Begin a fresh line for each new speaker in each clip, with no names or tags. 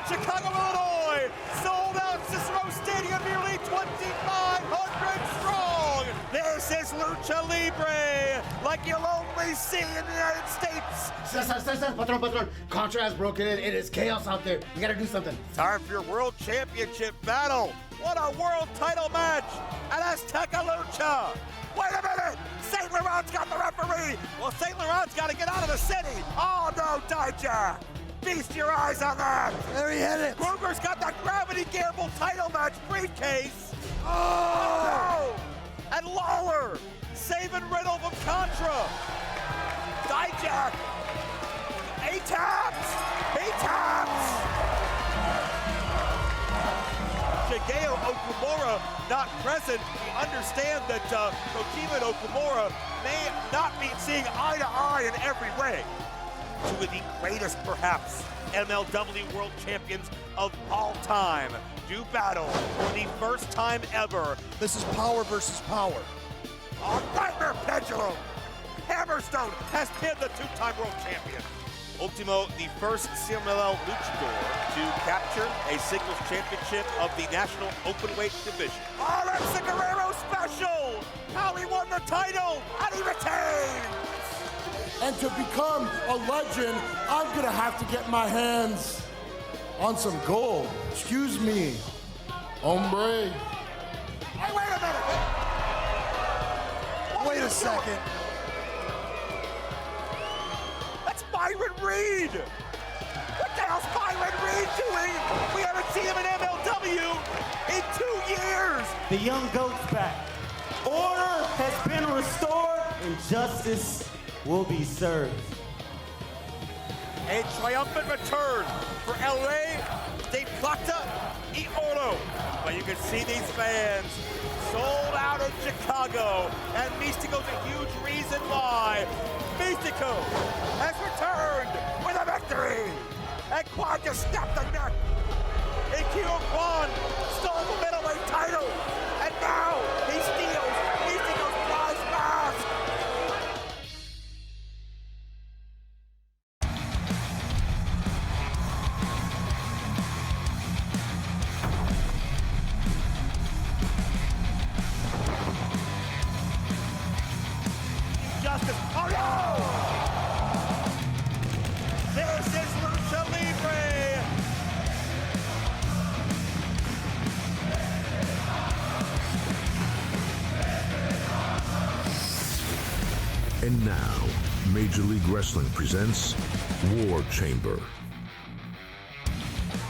Chicago, Illinois. Sold out Cicero Stadium, nearly 2,500 strong. This is Lucha Libre, like you'll only see in the United States.
Cesar, patron. Contra has broken in. It is chaos out there. You gotta do something.
Time for your World Championship battle. What a world title match at Azteca Lucha. Wait a minute! St. Laurent's got the referee! Well, St. Laurent's got to get out of the city! Oh no, Dijak! Feast your eyes on that!
There he hit it!
Ruger's got the Gravity Gamble title match briefcase! Oh! No! And Lawler saving Riddle from Contra! Dijak! He taps! He taps! Shigeo Okumura not present. We understand that Kojima and Okumura may not be seeing eye to eye in every way. Two of the greatest, perhaps, MLW World Champions of all time do battle for the first time ever.
This is power versus power.
On Nightmare Pendulum, Hammerstone has pinned the two-time world champion. Ultimo, the first CMLL luchador to capture a singles championship of the National Openweight division. Oh, that's the Guerrero special! How he won the title, and he retains!
And to become a legend, I'm gonna have to get my hands on some gold. Excuse me, hombre.
Hey, wait a minute!
Wait a second.
Myron Reed! What the hell's Myron Reed doing? We haven't seen him in MLW in 2 years!
The young goat's back. Order has been restored and justice will be served.
A triumphant return for El Rey de Plata y Oro. But you can see these fans sold out in Chicago, and Mistico's a huge reason why. Mistico has returned with a victory! And Kwon just snapped the neck! Ikuro Kwon stole the middleweight title! And now he steals Mistico's prize mask! Justice. Oh no! This is Lucha Libre!
And now, Major League Wrestling presents War Chamber.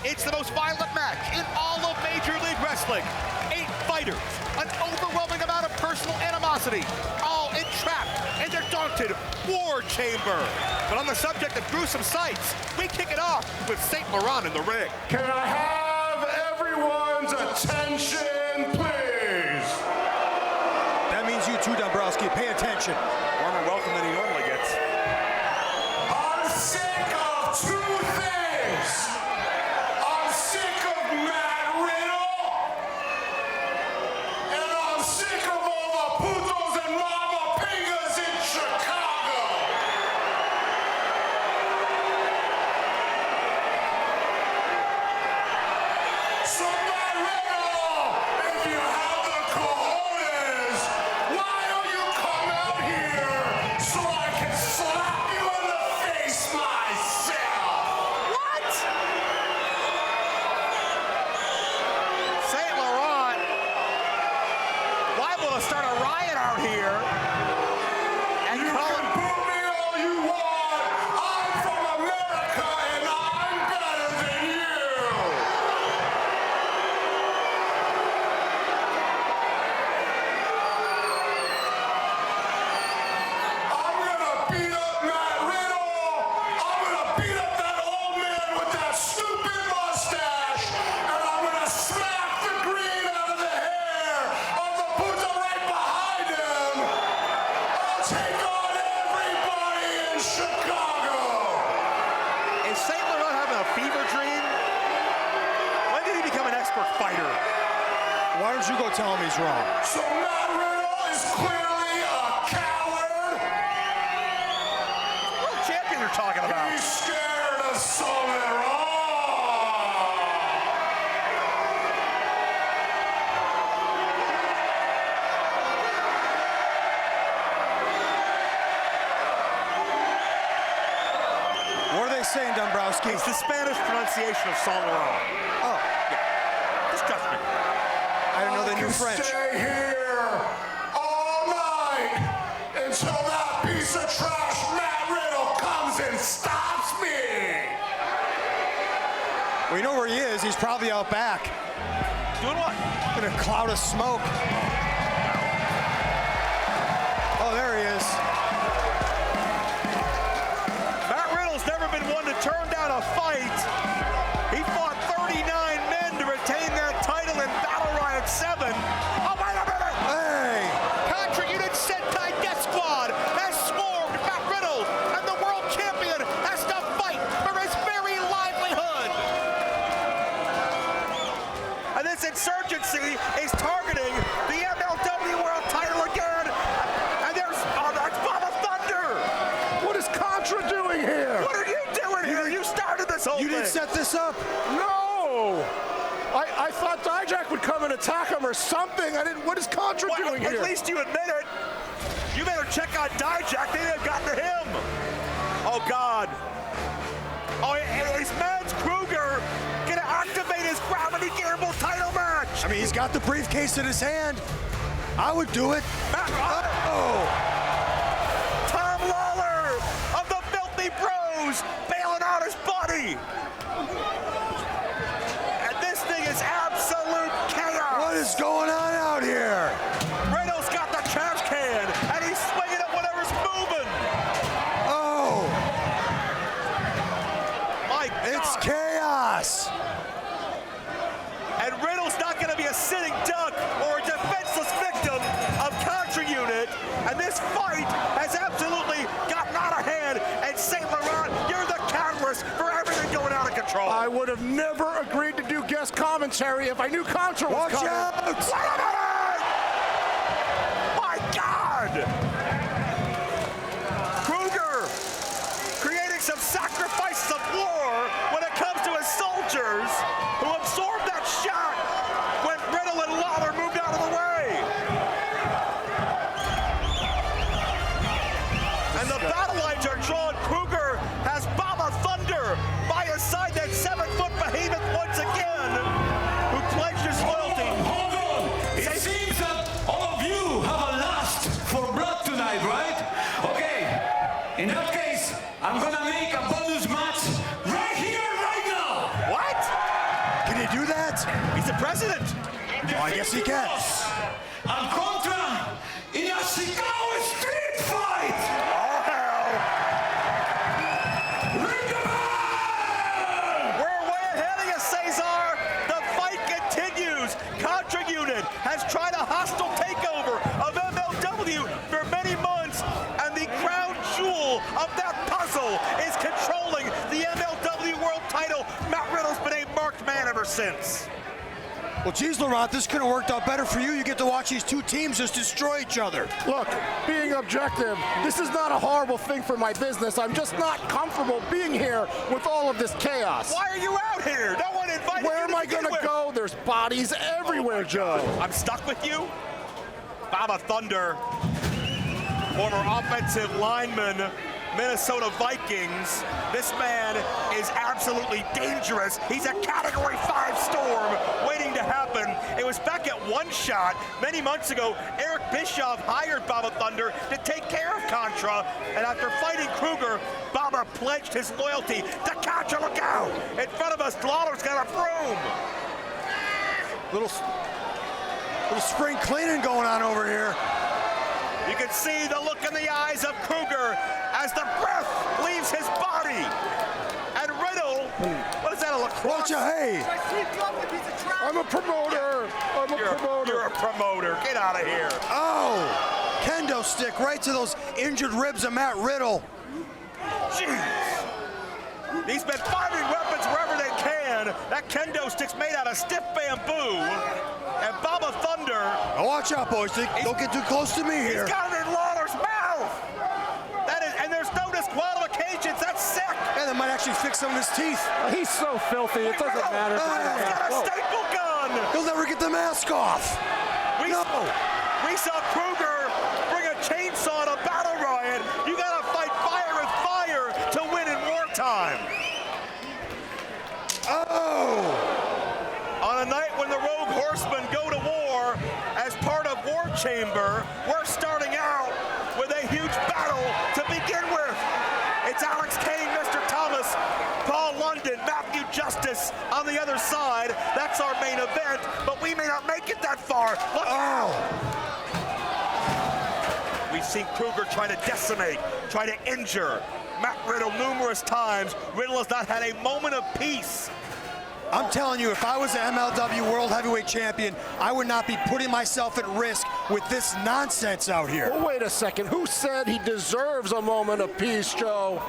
It's the most violent match in all of Major League Wrestling. 8 fighters, an overwhelming amount of personal animosity, all entrapped in their daunted War Chamber. But on the subject of gruesome sights, we kick it off with St. Laurent in the ring.
Can I have everyone's attention, please?
That means you too, Dombrowski. Pay attention.
Warmer welcome than he normally gets.
I'm sick of 2 things. I'm sick of Matt Riddle, and I'm sick of all the putos and mama pingas in Chicago. So Matt Riddle, if you have the cojones, why don't you come out here so I can slap you in the face myself?
What? St. Laurent liable to start a riot out here. And
You
call
can boo me all you want. I'm from America and I'm better than you. I'm gonna beat up Matt Riddle. I'm gonna beat up that old man with that stupid mustache. And I'm gonna smack the green out of the hair of the puta right behind him. I'll take on everybody in Chicago.
Is St. Laurent having a fever dream? When did he become an expert fighter?
Why don't you go tell him he's wrong?
So Matt Riddle is clearly a coward.
World champion you're talking about.
He's scared of something wrong.
saying, Dombrowski?
It's the Spanish pronunciation of Saint Laurent.
Oh,
Yeah. Just trust me.
I didn't know they knew French.
Stay here all night until that piece of trash Matt Riddle comes and stops me.
We know where he is. He's probably out back
Doing what?
in a cloud of smoke. Oh, there he is.
Matt Riddle's never been one to turn down a fight. He fought 39 men to retain that title in Battle Riot 7. Oh, wait a minute!
Hey!
Contra Unit Sentai Death Squad has swarmed Matt Riddle, and the world champion has to fight for his very livelihood. And this insurgency is targeting the MLW World title again. And there's, oh, that's Baba Thunder.
What is Contra doing here?
What are you doing here? You started this whole
You
thing.
didn't set this up?
No! I thought Dijak would come and attack him or something. What is Contra
Well,
doing
at
here?
least you admit it. You better check out Dijak. They have gotten to him. Oh, God. Oh, is Mads Kruger going to activate his Gravity Gamble title match?
I mean, he's got the briefcase in his hand. I would do it. Oh!
Tom Lawler of the Filthy Bros bailing out his buddy. And this thing is absolute chaos.
What is going on out here?
Riddle's got the trash can, and he's swinging at whatever's moving.
Oh!
My
It's
God.
chaos!
And Riddle's not going to be a sitting duck or a defenseless victim of Contra Unit. And this fight has absolutely gotten out of hand. And St. Laurent, you're the catalyst for everything going out of control.
I would have never agreed to do guest commentary if I knew Contra was
Watch
coming.
out!
Wait a minute! My God! Kruger creating some sacrifices of war when it comes to his soldiers who absorbed that shot when Riddle and Lawler moved out of the way. And the battle lines are drawn. Kruger has Baba Thunder by his side, that 7-foot behemoth once again, who pledged his loyalty.
Hold on! It seems that all of you have a lust for blood tonight, right? Okay, in that case, I'm gonna make a bonus match right here, right now!
What?
Can he do that?
He's the president.
Oh, I guess he can.
And Contra in a Chicago street fight!
Oh, hell.
Ring the bell!
We're way ahead of you, Cesar. The fight continues. Contra Unit has tried a hostile takeover of MLW for many months, and the crown jewel of that puzzle is controlling the MLW World title. Matt Riddle's been a marked man ever since.
Well, geez, Laurent, this could have worked out better for you. You get to watch these two teams just destroy each other.
Look, being objective, this is not a horrible thing for my business. I'm just not comfortable being here with all of this chaos.
Why are you out here? No one invited you.
Where am I
begin
gonna
with.
go? There's bodies everywhere, Joe.
I'm stuck with you? Baba Thunder, former offensive lineman, Minnesota Vikings. This man is absolutely dangerous. He's a Category 5 storm waiting to happen. It was back at One Shot many months ago. Eric Bischoff hired Baba Thunder to take care of Contra, and after fighting Kruger, Baba pledged his loyalty to Contra. Look out! In front of us, Lawler's got a broom.
Little spring cleaning going on over here.
You can see the look in the eyes of Kruger as the breath leaves his body. And Riddle, what is that, a lacrosse?
Watch out, hey!
I'm a promoter. I'm a promoter.
You're a promoter. Get out of here.
Oh! Kendo stick right to those injured ribs of Matt Riddle.
Jeez. These men finding weapons wherever they can. That kendo stick's made out of stiff bamboo. And Baba Thunder,
Now watch out, boys. Don't get too close to me here.
he's got it in Lawler's mouth. That is, and there's no disqualifications. That's sick.
And that might actually fix some of his teeth.
He's so filthy, it doesn't matter.
He's got a
Whoa.
staple gun.
He'll never get the mask off.
We saw Kruger bring a chainsaw to Battle Riot. You gotta fight fire with fire to win in wartime. Chamber. We're starting out with a huge battle to begin with. It's Alex Kane, Mr. Thomas, Paul London, Matthew Justice on the other side. That's our main event, but we may not make it that far. Look out! We've seen Kruger trying to decimate, try to injure Matt Riddle numerous times. Riddle has not had a moment of peace.
I'm telling you, if I was an MLW World Heavyweight Champion, I would not be putting myself at risk with this nonsense out here.
Well, wait a second. Who said he deserves a moment of peace, Joe?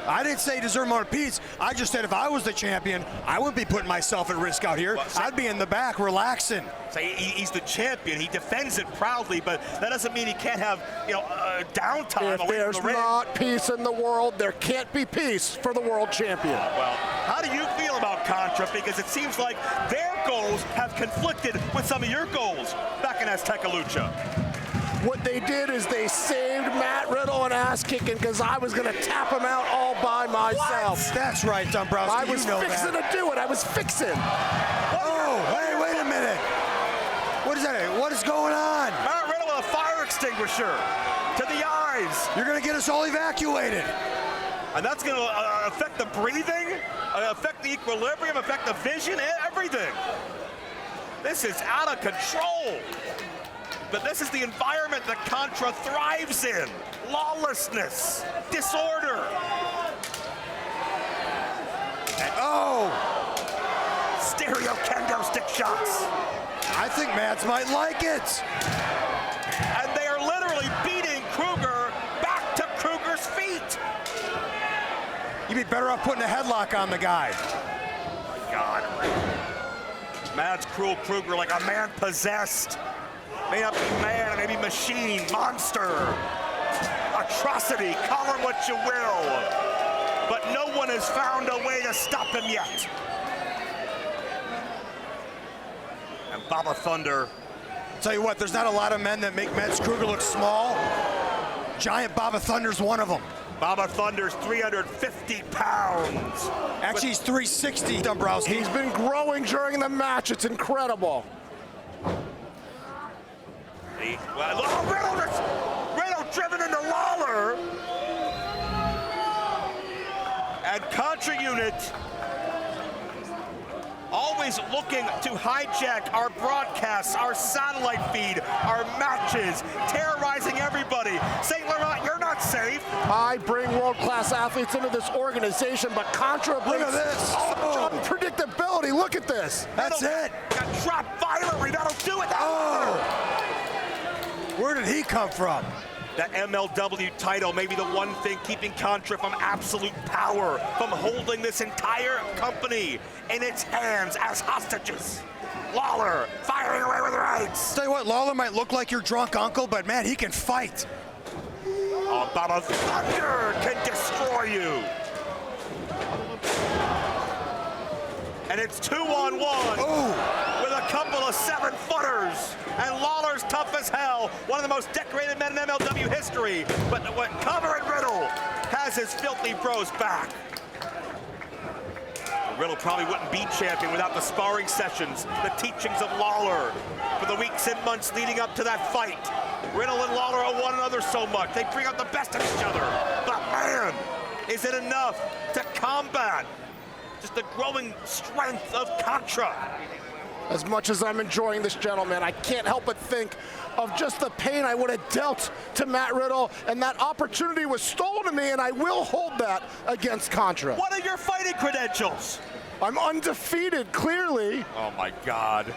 I didn't say he deserved more peace. I just said if I was the champion, I wouldn't be putting myself at risk out here.
Well,
I'd be in the back relaxing.
So he's the champion. He defends it proudly, but that doesn't mean he can't have, downtime
If
away
there's
from the ring.
not peace in the world, there can't be peace for the world champion.
Well, how do you feel about Contra? Because it seems like their goals have conflicted with some of your goals back in Azteca Lucha.
What they did is they saved Matt Riddle an ass kicking because I was going to tap him out all by myself.
That's right, Dombrowski.
I was fixing to do it. I was fixing.
Oh, hey, wait a minute. What is that? What is going on?
Matt Riddle with a fire extinguisher to the eyes.
You're going to get us all evacuated.
And that's going to affect the breathing, affect the equilibrium, affect the vision, everything. This is out of control. But this is the environment that Contra thrives in. Lawlessness, disorder. And stereo kendo stick shots.
I think Mads might like it.
And they are literally beating Kruger back to Kruger's feet.
You'd be better off putting a headlock on the guy.
Oh my God. Mads Cruel Kruger like a man possessed. May not be man, maybe machine, monster, atrocity, call him what you will. But no one has found a way to stop him yet. And Baba Thunder.
Tell you what, there's not a lot of men that make Mads Kruger look small. Giant Baba Thunder's one of them.
Baba Thunder's 350 pounds.
Actually, he's 360, Dombrowski.
He's been growing during the match. It's incredible.
Riddle driven into Lawler. And Contra Unit always looking to hijack our broadcasts, our satellite feed, our matches, terrorizing everybody. St. Laurent, you're not safe.
I bring world-class athletes into this organization, but Contra brings
Look at this.
so much unpredictability. Look at this.
That's it.
Got dropped violently. That'll do it.
Where did he come from?
That MLW title may be the one thing keeping Contra from absolute power, from holding this entire company in its hands as hostages. Lawler firing away with rights.
Tell you what, Lawler might look like your drunk uncle, but man, he can fight.
Oh, Baba Thunder can destroy you. And it's 2-on-1 with a couple of 7-footers. And Lawler's tough as hell, one of the most decorated men in MLW history. But when Cover and Riddle has his filthy bros back. Riddle probably wouldn't be champion without the sparring sessions, the teachings of Lawler for the weeks and months leading up to that fight. Riddle and Lawler owe one another so much. They bring out the best of each other. But man, is it enough to combat just the growing strength of Contra?
As much as I'm enjoying this gentleman, I can't help but think of just the pain I would have dealt to Matt Riddle, and that opportunity was stolen to me, and I will hold that against Contra.
What are your fighting credentials?
I'm undefeated, clearly.
Oh my God.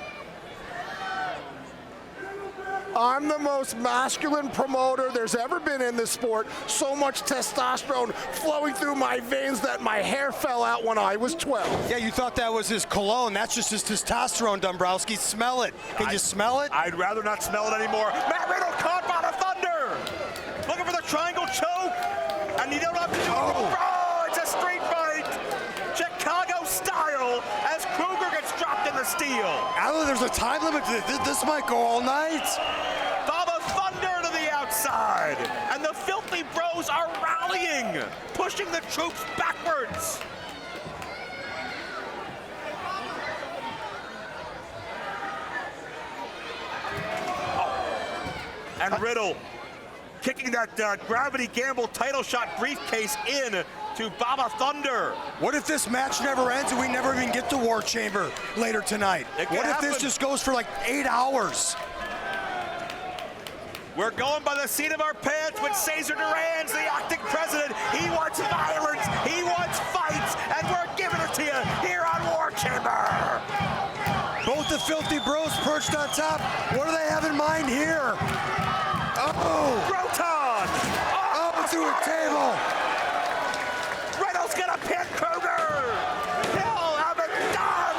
I'm the most masculine promoter there's ever been in this sport. So much testosterone flowing through my veins that my hair fell out when I was 12.
Yeah, you thought that was his cologne. That's just his testosterone, Dombrowski. Smell it. Can you smell it?
I'd rather not smell it anymore. Matt Riddle caught by the Thunder. Looking for the triangle choke. And you don't have to do it. Oh, it's a street fight. Chicago style as Kruger gets dropped in the steel.
Alan, there's a time limit to this. This might go all night.
Baba Thunder to the outside. And the filthy bros are rallying, pushing the troops backwards. And Riddle kicking that Gravity Gamble title shot briefcase in to Baba Thunder.
What if this match never ends and we never even get to War Chamber later tonight? What if this just goes for like 8 hours?
We're going by the seat of our pants with Cesar Duran's the Arctic president. He wants violence, he wants fights, and we're giving it to you here on War Chamber.
Both the Filthy Bros perched on top. What do they have in mind here? Oh!
Groton!
Oh, through a table!
Riddle's gonna pin Kruger! He'll have it done!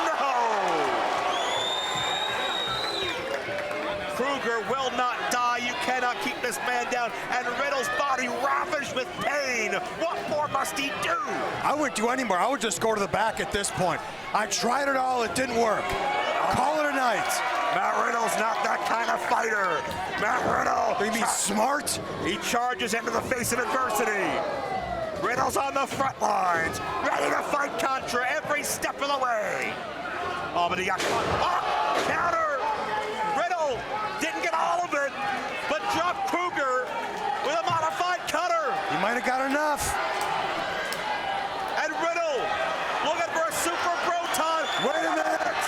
Kruger will not die. You cannot keep this man down. And Riddle's body ravaged with pain. What more must he do?
I wouldn't do any more. I would just go to the back at this point. I tried it all. It didn't work. Call it a night.
Matt Riddle's not that kind of fighter. Matt Riddle.
You mean smart?
He charges into the face of adversity. Riddle's on the front lines, ready to fight Contra every step of the way. Oh, but he got caught. Oh, counter. Riddle didn't get all of it, but dropped Kruger with a modified cutter.
He might have got enough.
And Riddle looking for a super Broton.
Wait a minute.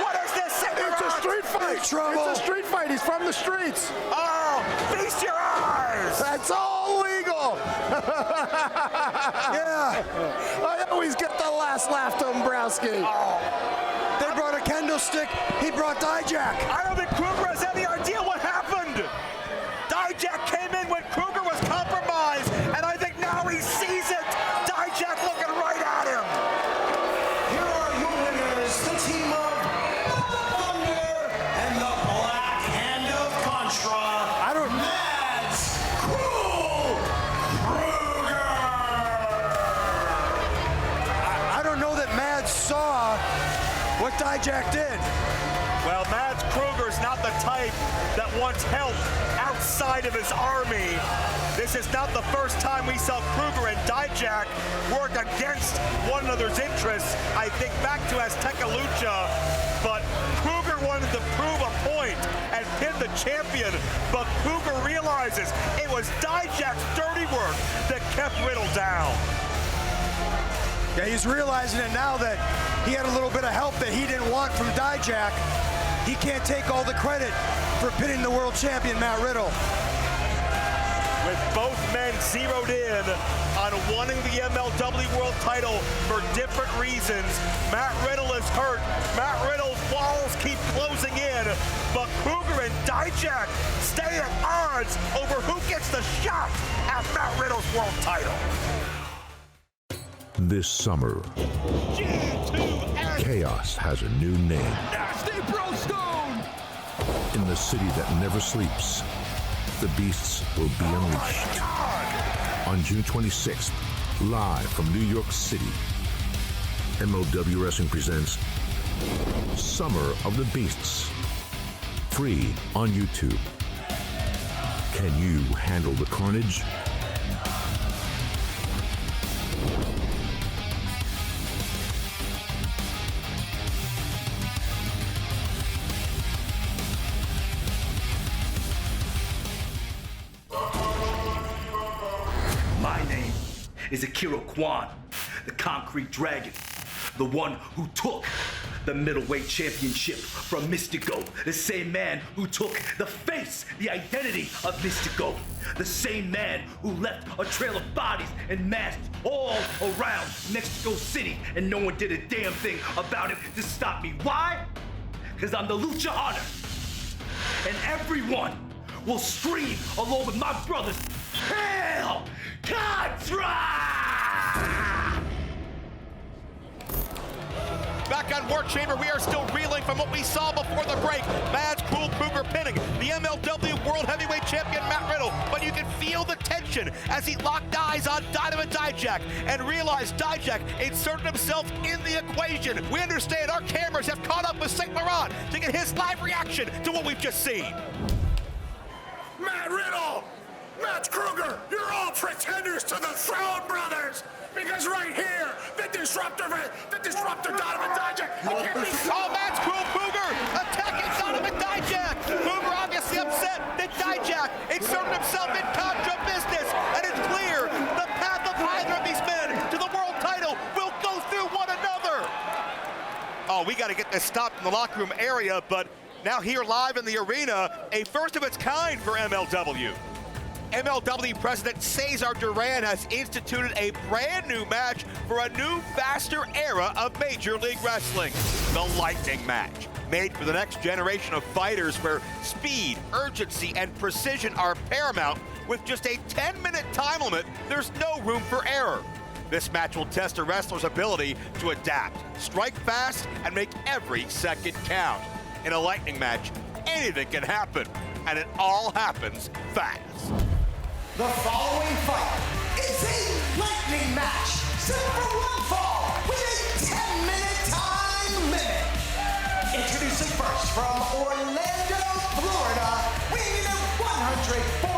What is this?
It's a street fight.
Trouble.
It's a street fight. He's from the streets.
Oh, feast your eyes.
That's all legal.
Yeah.
I always get the last laugh, Dombrowski.
They brought a kendo stick. He brought Dijak.
I don't think Kruger has any idea what happened. Dijak came in when Kruger was compromised, and I think now he sees it. Dijak looking right at him.
Here are your winners, the team of Thunder and the Black Hand of Contra.
I don't.
Mads Kruger.
I don't know that Mads saw what Dijak did.
Well, Mads Kruger's not the type that wants help outside of his army. This is not the first time we saw Kruger and Dijak work against one another's interests. I think back to Azteca Lucha, but Kruger wanted to prove a point and pin the champion, but Kruger realizes it was Dijak's dirty work that kept Riddle down.
Yeah, he's realizing it now that he had a little bit of help that he didn't want from Dijak. He can't take all the credit for pinning the world champion, Matt Riddle.
With both men zeroed in on wanting the MLW world title for different reasons, Matt Riddle is hurt. Matt Riddle's walls keep closing in, but Kruger and Dijak stay at odds over who gets the shot at Matt Riddle's world title.
This summer, chaos has a new name.
Nasty Bro Stone!
In the city that never sleeps, the beasts will be unleashed. On June 26th, live from New York City, MLW Wrestling presents Summer of the Beasts. Free on YouTube. Can you handle the carnage?
My name is Ikuro Kwon, the Concrete Dragon, the one who took the middleweight championship from Mistico, the same man who took the face, the identity of Mistico, the same man who left a trail of bodies and masks all around Mexico City, and no one did a damn thing about it to stop me. Why? Because I'm the Lucha Honor, and everyone will scream along with my brothers, Hail Contra!
Back on War Chamber, we are still reeling from what we saw before the break. Mads Kruger pinning the MLW World Heavyweight Champion Matt Riddle, but you can feel the tension as he locked eyes on Dynamite Dijak and realized Dijak inserted himself in the equation. We understand our cameras have caught up with St. Laurent to get his live reaction to what we've just seen.
Matt Riddle! Matt Kruger! You're all pretenders to the throne, brothers! Because right here, the disruptor Donovan Dijak!
Oh, Mads Kruger attacking Donovan Dijak! Kruger obviously upset that Dijak oh, we got to get this stopped in the locker room area, but now here live in the arena, a first of its kind for MLW. MLW President Cesar Duran has instituted a brand new match for a new, faster era of Major League Wrestling, the Lightning Match. Made for the next generation of fighters where speed, urgency, and precision are paramount. With just a 10-minute time limit, there's no room for error. This match will test a wrestler's ability to adapt, strike fast, and make every second count. In a Lightning Match, anything can happen, and it all happens fast.
The following fight is a Lightning Match, set for one fall with a 10-minute time limit. Introducing first from Orlando, Florida, weighing in at 145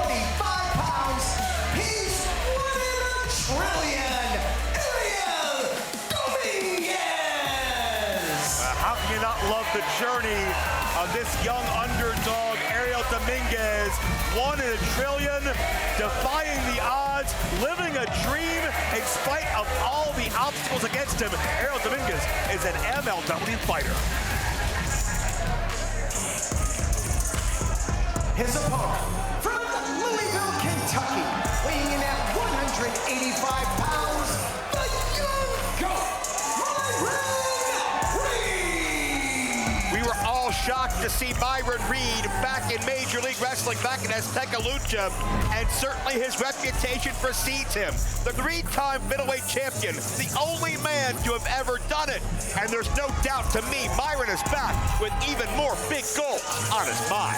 pounds, he's 1 in a trillion, Ariel Dominguez!
How can you not love the journey of this young underdog, Ariel Dominguez? 1 in a trillion, defying the odds, living a dream in spite of all the obstacles against him. Ariel Dominguez is an MLW fighter.
His opponent, from Louisville, Kentucky, weighing in at 185 pounds, the young goat, Myron Reed!
We were all shocked to see Myron Reed back in Major League Wrestling, back in Azteca Lucha, and certainly his reputation precedes him. The 3-time middleweight champion, the only man to have ever done it. And there's no doubt to me, Myron is back with even more big goals on his mind.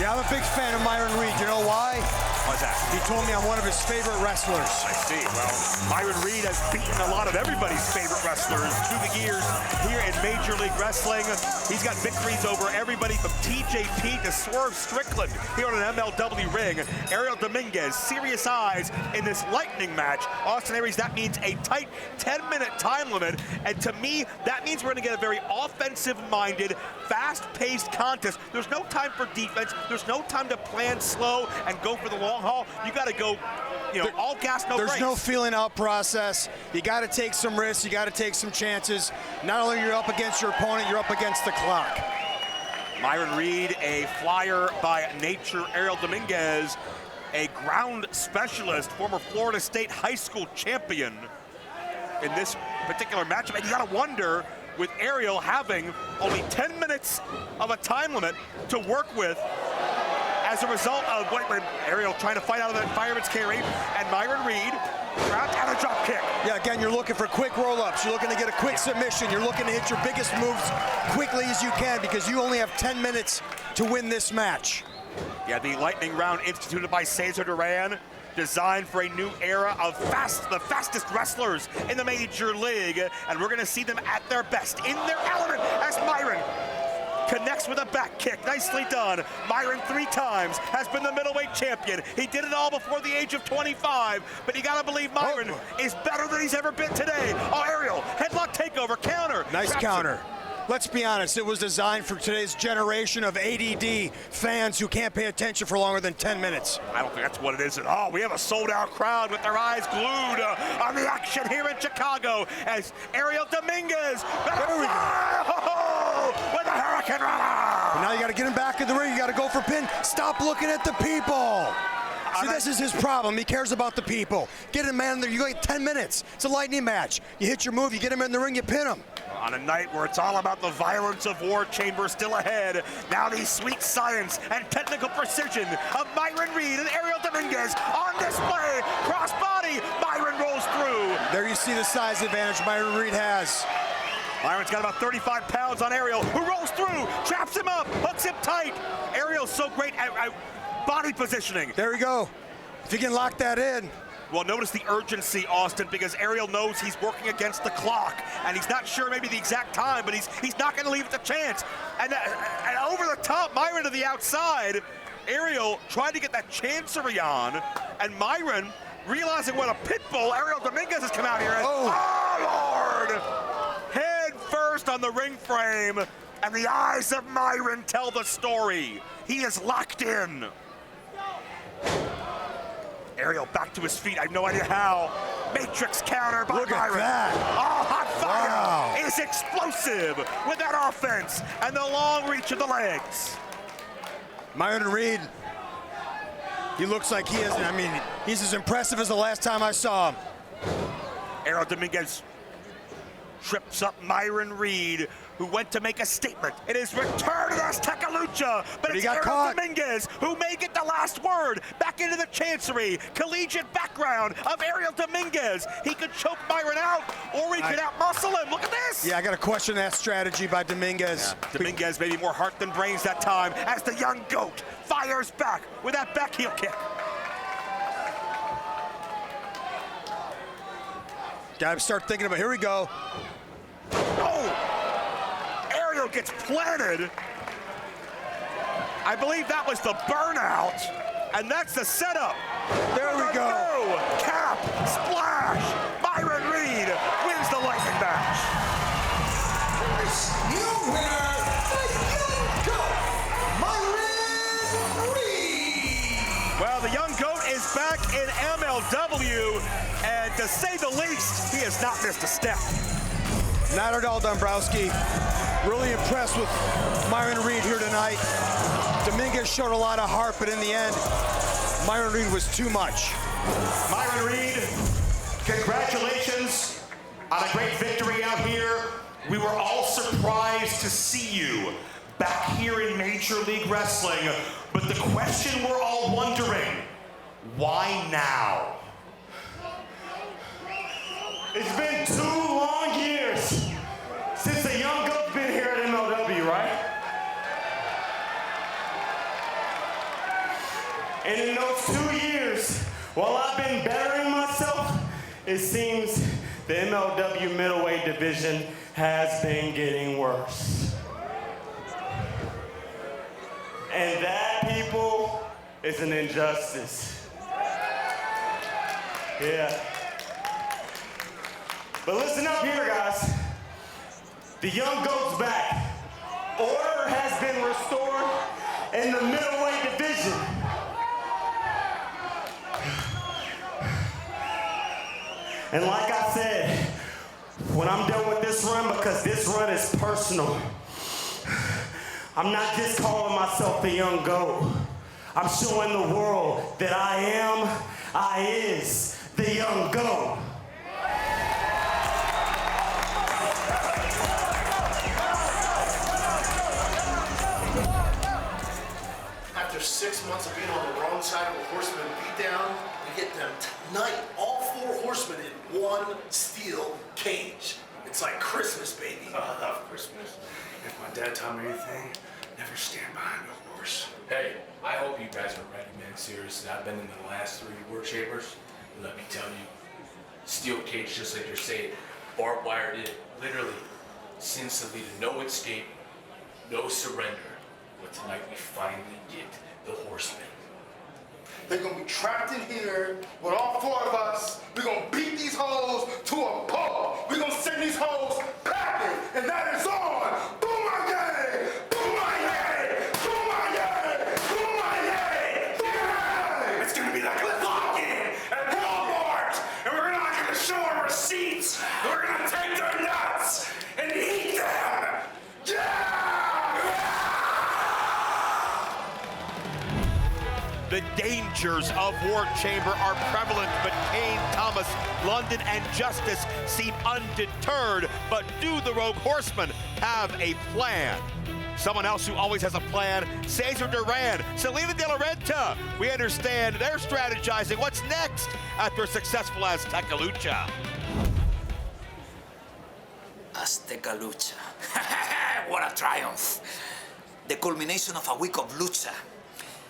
Yeah, I'm a big fan of Myron Reed. You know why?
Why's that?
He told me I'm one of his favorite wrestlers.
I see. Well, Myron Reed has beaten a lot of everybody's favorite wrestlers through the years here in Major League Wrestling. He's got victories over everybody from TJP to Swerve Strickland here on an MLW ring. Ariel Dominguez, serious eyes in this Lightning Match. Austin Aries, that means a tight 10-minute time limit. And to me, that means we're going to get a very offensive-minded, fast-paced contest. There's no time for defense. There's no time to plan slow and go for the long haul. You got to go, all gas, no brakes.
There's no feeling out process. You got to take some risks. You got to take some chances. Not only are you up against your opponent, you're up against the clock.
Myron Reed, a flyer by nature. Ariel Dominguez, a ground specialist, former Florida State high school champion in this particular matchup. And you got to wonder, with Ariel having only 10 minutes of a time limit to work with, as a result of Ariel trying to fight out of that fireman's carry, and Myron Reed trapped and a drop kick.
Yeah, again, you're looking for quick roll-ups. You're looking to get a quick submission. You're looking to hit your biggest moves quickly as you can because you only have 10 minutes to win this match.
Yeah, the lightning round instituted by Cesar Duran, designed for a new era of the fastest wrestlers in the Major League, and we're gonna see them at their best, in their element, as Myron connects with a back kick. Nicely done. Myron 3 times has been the middleweight champion. He did it all before the age of 25, but you gotta believe Myron is better than he's ever been today. Oh, Ariel, headlock takeover, counter.
Nice counter. Let's be honest, it was designed for today's generation of ADD fans who can't pay attention for longer than 10 minutes.
I don't think that's what it is at all. We have a sold-out crowd with their eyes glued on the action here in Chicago as Ariel Dominguez with a Hurricane Runner.
But now you got to get him back in the ring. You got to go for pin. Stop looking at the people. See, this is his problem. He cares about the people. Get him, man. You got 10 minutes. It's a lightning match. You hit your move, you get him in the ring, you pin him.
On a night where it's all about the violence of war, Chamber still ahead. Now the sweet science and technical precision of Myron Reed and Ariel Dominguez on display. Crossbody, Myron rolls through.
There you see the size advantage Myron Reed has.
Myron's got about 35 pounds on Ariel, who rolls through, traps him up, hooks him tight. Ariel's so great at body positioning.
There we go. If you can lock that in.
Well, notice the urgency, Austin, because Ariel knows he's working against the clock, and he's not sure maybe the exact time, but he's not going to leave it to chance. And over the top, Myron to the outside. Ariel tried to get that chancery on, and Myron, realizing what a pit bull Ariel Dominguez has come out here as. Oh, Lord! Head first on the ring frame, and the eyes of Myron tell the story. He is locked in. Ariel back to his feet. I have no idea how. Matrix counter by Myron.
Look at that.
Oh, hot fire.
Wow.
is explosive with that offense and the long reach of the legs.
Myron Reed, he looks like he is, I mean, he's as impressive as the last time I saw him.
Ariel Dominguez trips up Myron Reed, who went to make a statement. It is return to the Azteca Lucha, but it's Ariel Dominguez who may get the last word. Back into the chancery, collegiate background of Ariel Dominguez. He could choke Myron out, or he could out-muscle him. Look at this.
Yeah, I got to question that strategy by Dominguez.
Yeah, Dominguez maybe more heart than brains that time as the young goat fires back with that back heel kick.
Gotta start thinking about, here we go.
Oh! Ariel gets planted. I believe that was the burnout, and that's the setup.
There we go.
Cap, splash. Myron Reed wins the lightning match.
New winner, the young goat, Myron Reed.
Well, the young goat is back in MLW, and to say the least, he has not missed a step.
Not at all, Dombrowski. Really impressed with Myron Reed here tonight. Dominguez showed a lot of heart, but in the end, Myron Reed was too much.
Myron Reed, congratulations on a great victory out here. We were all surprised to see you back here in Major League Wrestling, but the question we're all wondering, why now? It's been 2 long years since the young goat's been here at MLW, right? And in those 2 years, while I've been bettering myself, it seems the MLW middleweight division has been getting worse. And that, people, is an injustice. Yeah. But listen up here, guys. The young goat's back. Order has been restored in the middleweight division. And like I said, when I'm done with this run, because this run is personal, I'm not just calling myself the young goat. I'm showing the world that I is the young goat.
After 6 months of being on the wrong side of a Horseman beatdown, we get them tonight, all 4 Horsemen in one steel cage. It's like Christmas, baby.
Oh, I love Christmas. If my dad taught me anything, never stand behind a horse.
Hey, I hope you guys are ready, man. Seriously, I've been in the last 3 World Chambers. Let me tell you, steel cage, just like you're saying, barbed wire did. Literally, since the leader, no escape, no surrender. But tonight we finally get the Horsemen.
They're gonna be trapped in here with all 4 of us. We're gonna beat these hoes to a pulp. We're gonna send these hoes packing, and that is on. BOMAYE! BOMAYE! BOMAYE! BOMAYE! BOMAYE! It's gonna be like a lock-in at Walmart, and we're not gonna show them receipts. We're gonna take their nuts and eat them. Yeah!
The dangers of War Chamber are prevalent, but Kane, Thomas, London, and Justice seem undeterred. But do the Rogue Horsemen have a plan? Someone else who always has a plan, Cesar Duran, Selena De La Renta. We understand they're strategizing what's next after a successful Azteca Lucha.
Azteca Lucha. What a triumph. The culmination of a week of lucha.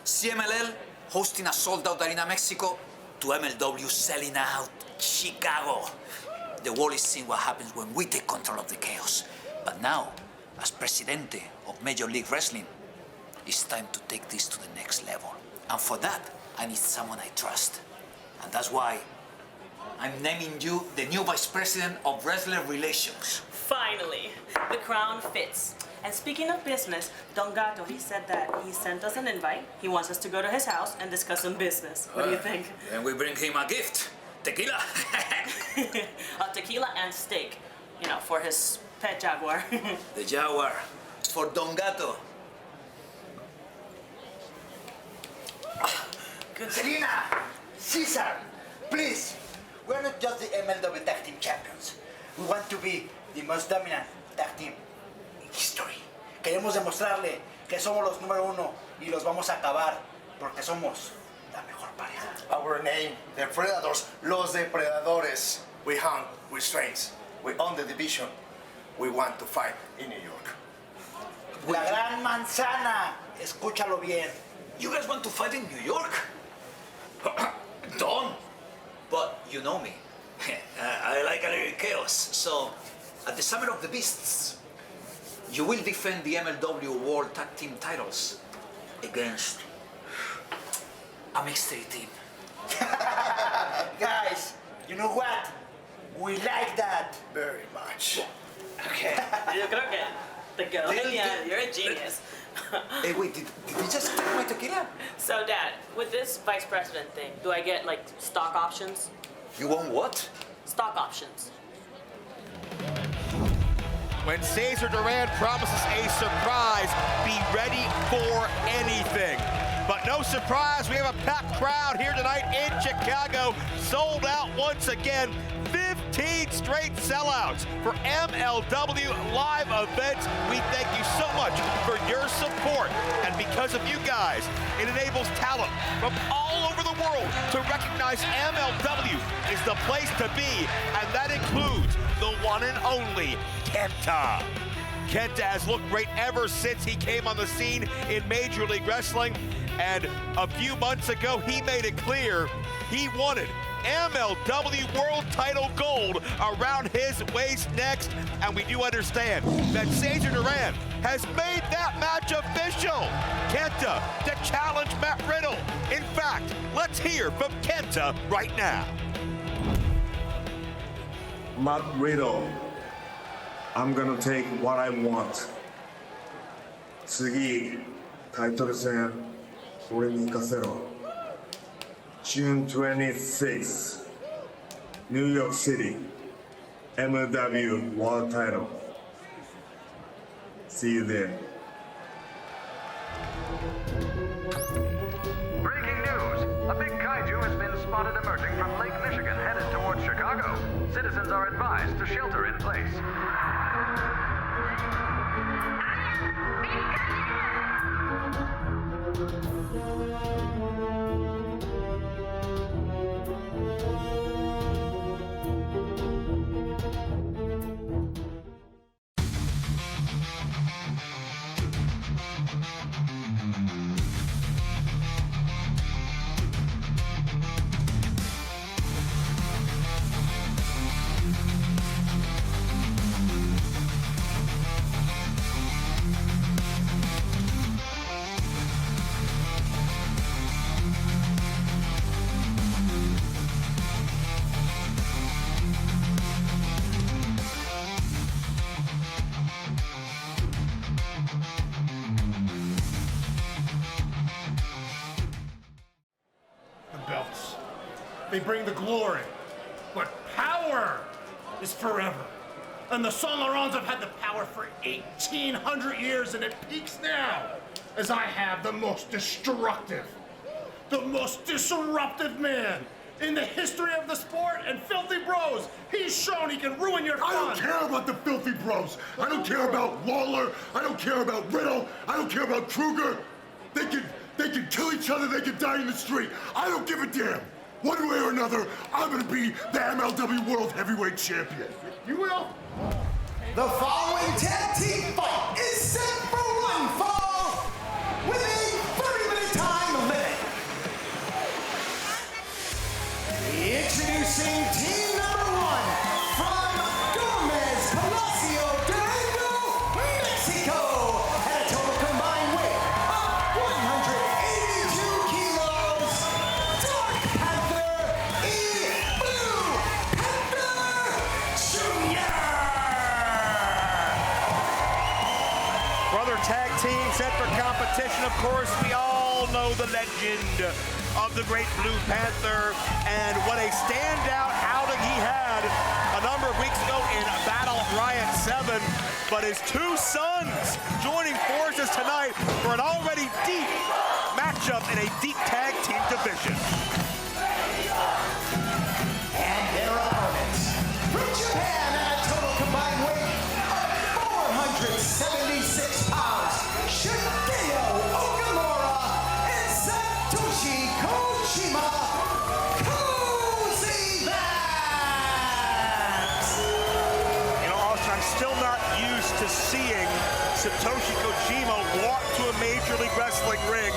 CMLL hosting a sold-out Arena Mexico to MLW selling out Chicago. The world is seeing what happens when we take control of the chaos. But now, as Presidente of Major League Wrestling, it's time to take this to the next level. And for that, I need someone I trust. And that's why I'm naming you the new Vice President of Wrestler Relations.
Finally, the crown fits. And speaking of business, Don Gato, he said that he sent us an invite. He wants us to go to his house and discuss some business. What do you think?
And we bring him a gift. Tequila.
Tequila and steak, you know, for his pet jaguar.
The jaguar. For Don Gato.
Selena, Cesar, please. We're not just the MLW Tag Team Champions. We want to be the most dominant tag team in history. Queremos demostrarle que somos los número uno y los vamos a acabar porque somos la mejor pareja.
Our name, the Predators, Los Depredadores. We hunt with strengths. We own the division. We want to fight in New York.
La Gran Manzana. Escúchalo bien.
You guys want to fight in New York? Don. But you know me. I like a little chaos. So, at the Summer of the Beasts, you will defend the MLW World Tag Team titles against a mystery team.
Guys, you know what? We like that very much.
Okay.
Yo creo que te quedó genial. You're a genius.
Hey, wait, did you just take my tequila?
So, Dad, with this vice president thing, do I get like stock options?
You want what?
Stock options.
When Cesar Duran promises a surprise, be ready for anything. But no surprise, we have a packed crowd here tonight in Chicago. Sold out once again. 15 straight sellouts for MLW live events. We thank you so much for your support. And because of you guys, it enables talent from all over the world to recognize MLW is the place to be. And that includes the one and only Kenta. Kenta has looked great ever since he came on the scene in Major League Wrestling. And a few months ago, he made it clear he wanted MLW World Title gold around his waist next. And we do understand that Cesar Duran has made that match official. Kenta to challenge Matt Riddle. In fact, let's hear from Kenta right now.
Matt Riddle, I'm gonna take what I want. 次、タイトル戦、俺に行かせろ。June 26th, New York City, MLW World Title. See you there.
Breaking news! A big kaiju has been spotted emerging from Lake Michigan, headed towards Chicago. Citizens are advised to shelter in place.
Belts. They bring the glory, but power is forever. And the Saint Laurents have had the power for 1,800 years, and it peaks now as I have the most destructive, the most disruptive man in the history of the sport. And Filthy Bros, he's shown he can ruin your fun.
I don't care about the Filthy Bros. I don't care about Lawler. I don't care about Riddle. I don't care about Kruger. They can kill each other. They can die in the street. I don't give a damn. One way or another, I'm gonna be the MLW World Heavyweight Champion. You will?
The following tag team fight is set for one fall with a 30-minute time limit. Introducing team number one from Gomez, Palacio, Durango, Mexico, at a total combined weight of 182 kilos. Dark Panther E. Blue Panther Jr.
Brother tag team set for competition, of course. We all know the legend of the great Blue Panther, and what a standout outing he had a number of weeks ago in Battle Riot 7, but his two sons joining forces tonight for an already deep matchup in a deep tag team division.
And their opponents, from Japan at a total combined weight of 476 pounds, Shigeo Okamura and Satoshi Kojima, CozyMAX!
You know, Austin, I'm still not used to seeing Satoshi Kojima walk to a Major League Wrestling ring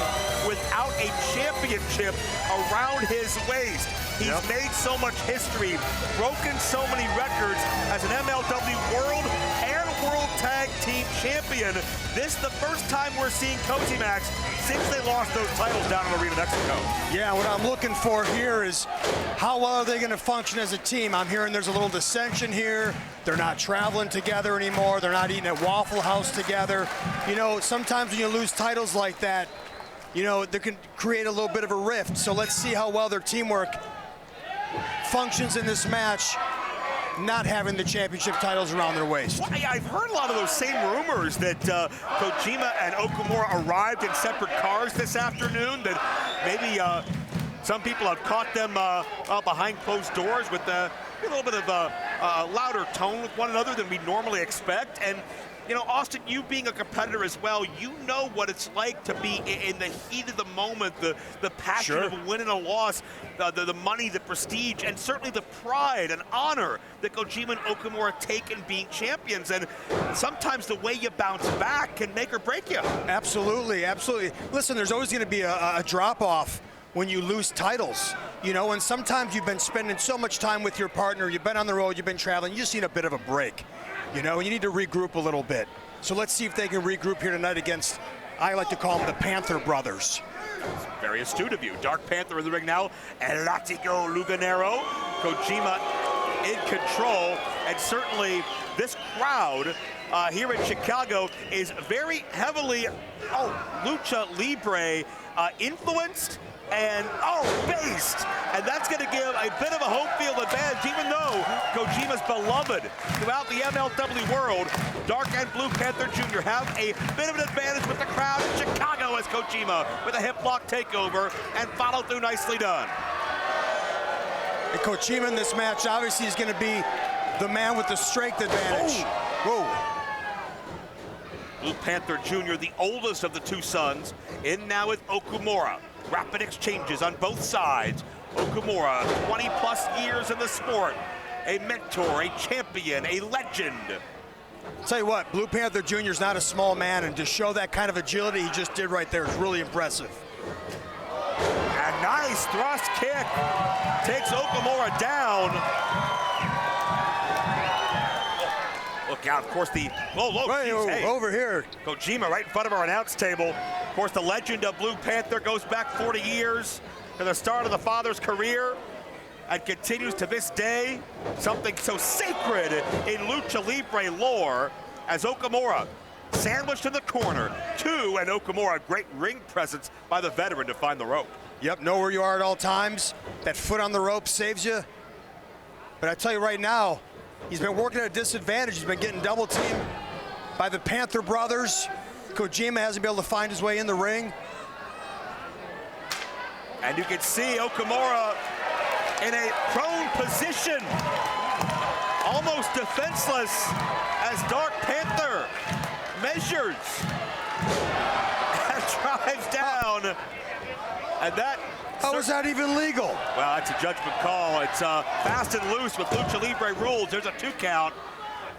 without a championship around his waist. He's made so much history, broken so many records as an MLW World and World Tag Team Champion. This is the first time we're seeing CozyMAX since they lost those titles down in Arena Mexico.
Yeah, what I'm looking for here is how well are they going to function as a team? I'm hearing there's a little dissension here. They're not traveling together anymore. They're not eating at Waffle House together. You know, sometimes when you lose titles like that, you know, they can create a little bit of a rift. So let's see how well their teamwork functions in this match, not having the championship titles around their waist.
Well, I've heard a lot of those same rumors that Kojima and Okamura arrived in separate cars this afternoon, that maybe some people have caught them behind closed doors with a little bit of a louder tone with one another than we normally expect. And you know, Austin, you being a competitor as well, you know what it's like to be in the heat of the moment, the passion of a win and a loss, the money, the prestige, and certainly the pride and honor that Kojima and Okamura take in being champions. And sometimes the way you bounce back can make or break you.
Absolutely, absolutely. Listen, there's always going to be a drop-off when you lose titles, you know, and sometimes you've been spending so much time with your partner, you've been on the road, you've been traveling, you just need a bit of a break. You know, you need to regroup a little bit. So let's see if they can regroup here tonight against, I like to call them the Panther brothers.
Very astute of you. Dark Panther in the ring now, and Latigo Luganero. Kojima in control, and certainly this crowd here in Chicago is very heavily, lucha libre influenced and based, and that's going to give a bit of a home field advantage, even though Kojima's beloved throughout the MLW world. Dark and Blue Panther Jr. have a bit of an advantage with the crowd in Chicago as Kojima with a hip lock takeover and follow through nicely done.
And Kojima in this match obviously is going to be the man with the strength advantage. Whoa.
Blue Panther Jr., the oldest of the two sons, in now with Okamura. Rapid exchanges on both sides. Okamura, 20+ years in the sport. A mentor, a champion, a legend.
Tell you what, Blue Panther Jr. is not a small man, and to show that kind of agility he just did right there is really impressive.
A nice thrust kick. Takes Okamura down. Look out, of course, the
over here.
Kojima right in front of our announce table. Of course, the legend of Blue Panther goes back 40 years to the start of the father's career and continues to this day something so sacred in lucha libre lore as Okamura sandwiched in the corner. And Okamura, great ring presence by the veteran to find the rope.
Yep, know where you are at all times. That foot on the rope saves you. But I tell you right now, he's been working at a disadvantage. He's been getting double teamed by the Panther brothers. Kojima hasn't been able to find his way in the ring.
And you can see Okamura in a prone position, almost defenseless, as Dark Panther measures and drives down. And that...
How is that even legal?
Well, that's a judgment call. It's fast and loose with Lucha Libre rules. There's a 2 count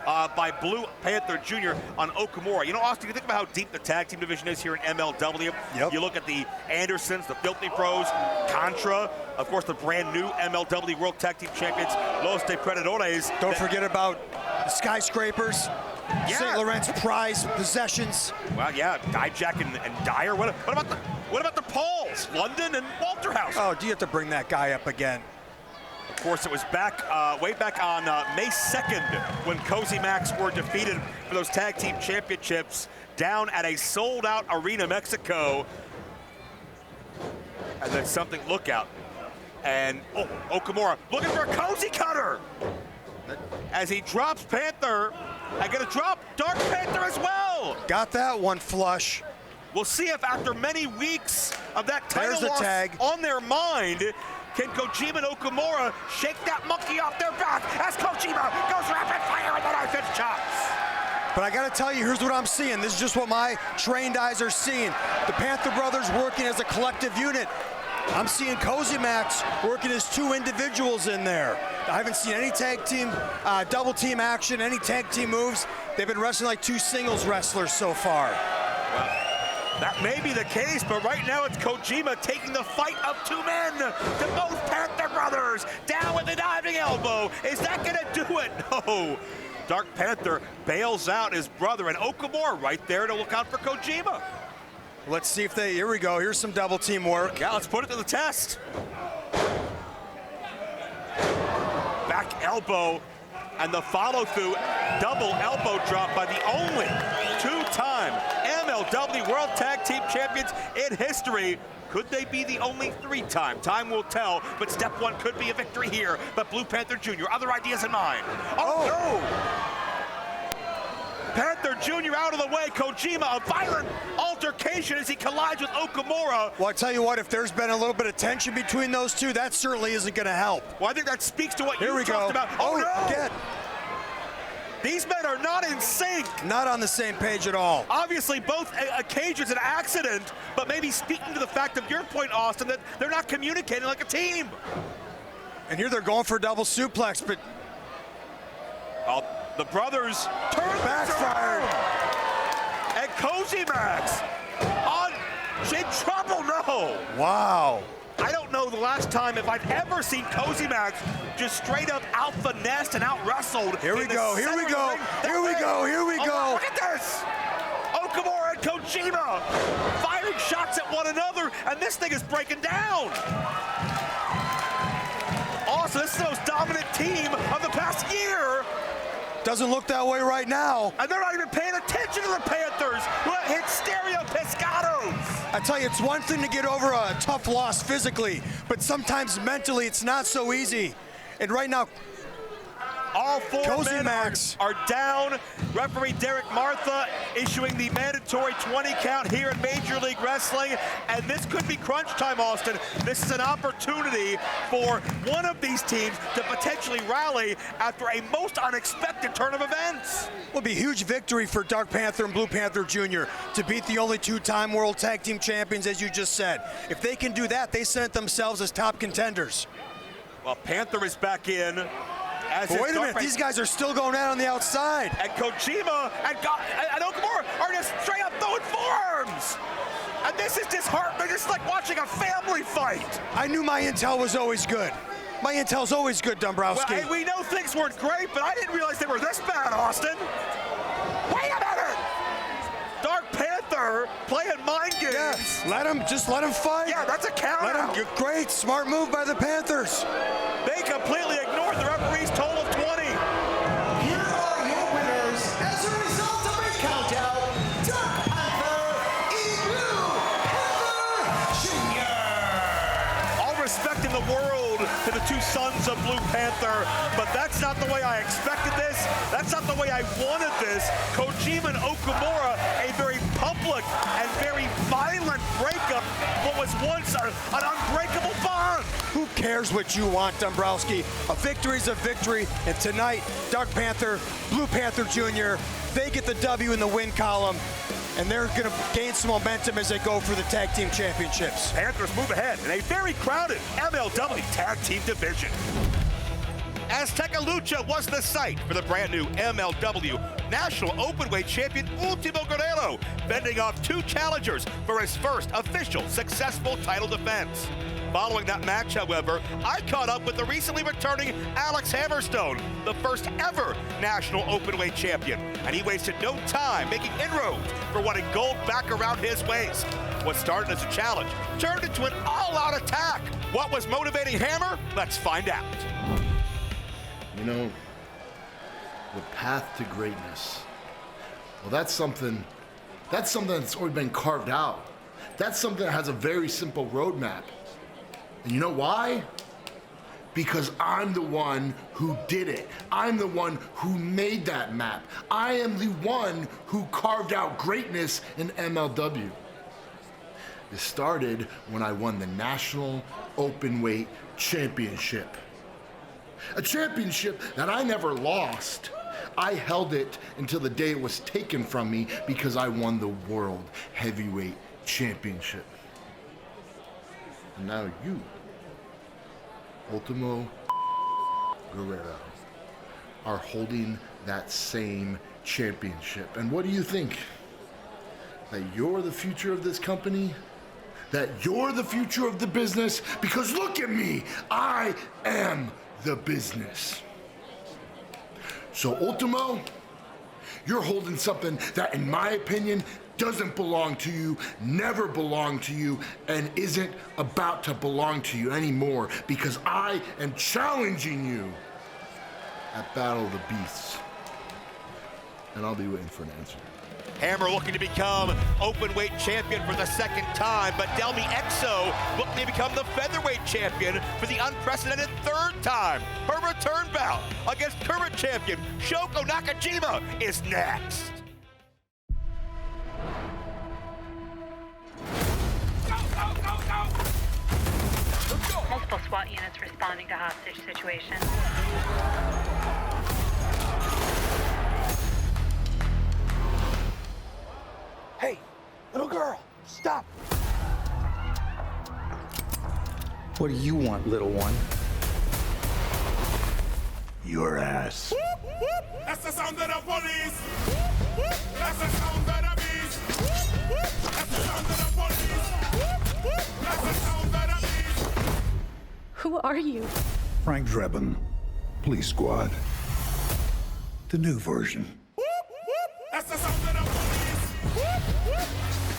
by Blue Panther Jr. on Okamura. You know, Austin, you think about how deep the tag team division is here in MLW.
Yep.
You look at the Andersons, the Filthy Pros, Contra, of course, the brand new MLW World Tag Team Champions, Los Depredadores.
Don't forget about the Skyscrapers.
Yeah.
St. Laurent's Prize Possessions.
Well, yeah, Dijak and Dyer. What about the Pauls, London and Walter House?
Oh, do you have to bring that guy up again?
Of course, it was back, way back on May 2nd when CozyMAX were defeated for those tag team championships down at a sold-out Arena Mexico. And then something, look out. And, Okamura looking for a cozy cutter. As he drops Panther, and gonna drop Dark Panther as well.
Got that one flush.
We'll see if after many weeks of that title
There's the
loss
tag.
on their mind, can Kojima and Okamura shake that monkey off their back as Kojima goes rapid fire with the knife and chops.
But I gotta tell you, here's what I'm seeing. This is just what my trained eyes are seeing. The Panther brothers working as a collective unit. I'm seeing CozyMAX working as two individuals in there. I haven't seen any tag team, double team action, any tag team moves. They've been wrestling like two singles wrestlers so far.
Well, that may be the case, but right now it's Kojima taking the fight of two men to both Panther brothers. Down with the diving elbow. Is that gonna do it? No. Dark Panther bails out his brother, and Okamura right there to look out for Kojima.
Let's see if they, here we go, here's some double team work.
Yeah, let's put it to the test. Back elbow, and the follow through double elbow drop by the only two-time MLW World Tag Team Champions in history. Could they be the only three-time? Time will tell, but step one could be a victory here. But Blue Panther Jr., other ideas in mind. Oh, no! Panther Jr. out of the way. Kojima, a violent altercation as he collides with Okamura.
Well, I tell you what, if there's been a little bit of tension between those two, that certainly isn't going to help.
Well, I think that speaks to what
Here
you
we
talked
go.
about. Oh, no!
Again.
These men are not in sync.
Not on the same page at all.
Obviously, both occasions an accident, but maybe speaking to the fact of your point, Austin, that they're not communicating like a team.
And here they're going for a double suplex, but
the brothers turn
backfired.
And CozyMAX in trouble, no.
Wow.
I don't know the last time if I've ever seen CozyMAX just straight up out-finessed and out-wrestled.
Here we go, here we go, here we go, here we go.
Look at this. Okamura and Kojima firing shots at one another, and this thing is breaking down. Also, this is the most dominant team of the past year.
Doesn't look that way right now.
And they're not even paying attention to the Panthers, who hit stereo pescados.
I tell you, it's one thing to get over a tough loss physically, but sometimes mentally it's not so easy. And right now,
all four men
CozyMAX
are down. Referee Derek Martha issuing the mandatory 20 count here in Major League Wrestling. And this could be crunch time, Austin. This is an opportunity for one of these teams to potentially rally after a most unexpected turn of events.
Will be a huge victory for Dark Panther and Blue Panther Jr. to beat the only two-time World Tag Team Champions, as you just said. If they can do that, they set themselves as top contenders.
Well, Panther is back in.
But wait a minute, these guys are still going out on the outside.
And Kojima and Okamura are just straight up throwing forearms. And this is disheartening. It's like watching a family fight.
I knew my intel was always good. My intel's always good, Dombrowski.
Well, hey, we know things weren't great, but I didn't realize they were this bad, Austin. Wait a minute! Dark Panther playing mind games.
Yeah, just let him fight.
Yeah, that's a count.
Great, smart move by the Panthers.
They completely ignored the referee's total of 20.
Here are your winners as a result of a countout. Dark Panther and Blue Panther Jr.
All respect in the world to the two sons of Blue Panther, but that's not the way I expected this. That's not the way I wanted this. Kojima and Okamura, a very public and very violent breakup, what was once an unbreakable bond.
Who cares what you want, Dombrowski? A victory's a victory, and tonight, Dark Panther, Blue Panther Jr., they get the W in the win column, and they're going to gain some momentum as they go for the Tag Team Championships.
Panthers move ahead in a very crowded MLW Tag Team division. Azteca Lucha was the site for the brand new MLW National Openweight Champion Ultimo Guerrero, fending off two challengers for his first official successful title defense. Following that match, however, I caught up with the recently returning Alex Hammerstone, the first ever National Openweight Champion, and he wasted no time making inroads for wanting gold back around his waist. What started as a challenge turned into an all-out attack. What was motivating Hammer? Let's find out.
You know, the path to greatness, well, that's something that's already been carved out. That's something that has a very simple roadmap. And you know why?
because I'm the one who did it. I'm the one who made that map. I am the one who carved out greatness in MLW. It started when I won the National Openweight Championship. A championship that I never lost. I held it until the day it was taken from me because I won the World Heavyweight Championship. And now you, Ultimo Guerrero, are holding that same championship. And what do you think? That you're the future of this company? That you're the future of the business? Because look at me, I am the business. So Ultimo, you're holding something that, in my opinion, doesn't belong to you, never belonged to you, and isn't about to belong to you anymore, because I am challenging you at Battle of the Beasts. And I'll be waiting for an answer.
Hammer looking to become openweight champion for the second time, but Delmi Exo looking to become the featherweight champion for the unprecedented third time. Her return bout against current champion Shoko Nakajima is next.
Multiple SWAT units responding to hostage situation.
Hey, little girl, stop.
What do you want, little one?
Your ass.
That's the sound of the police. That's the sound of the beast. That's the sound of the police. That's the sound of the beast.
Who are you?
Frank Drebin, Police Squad. The new version.
That's the sound of the police.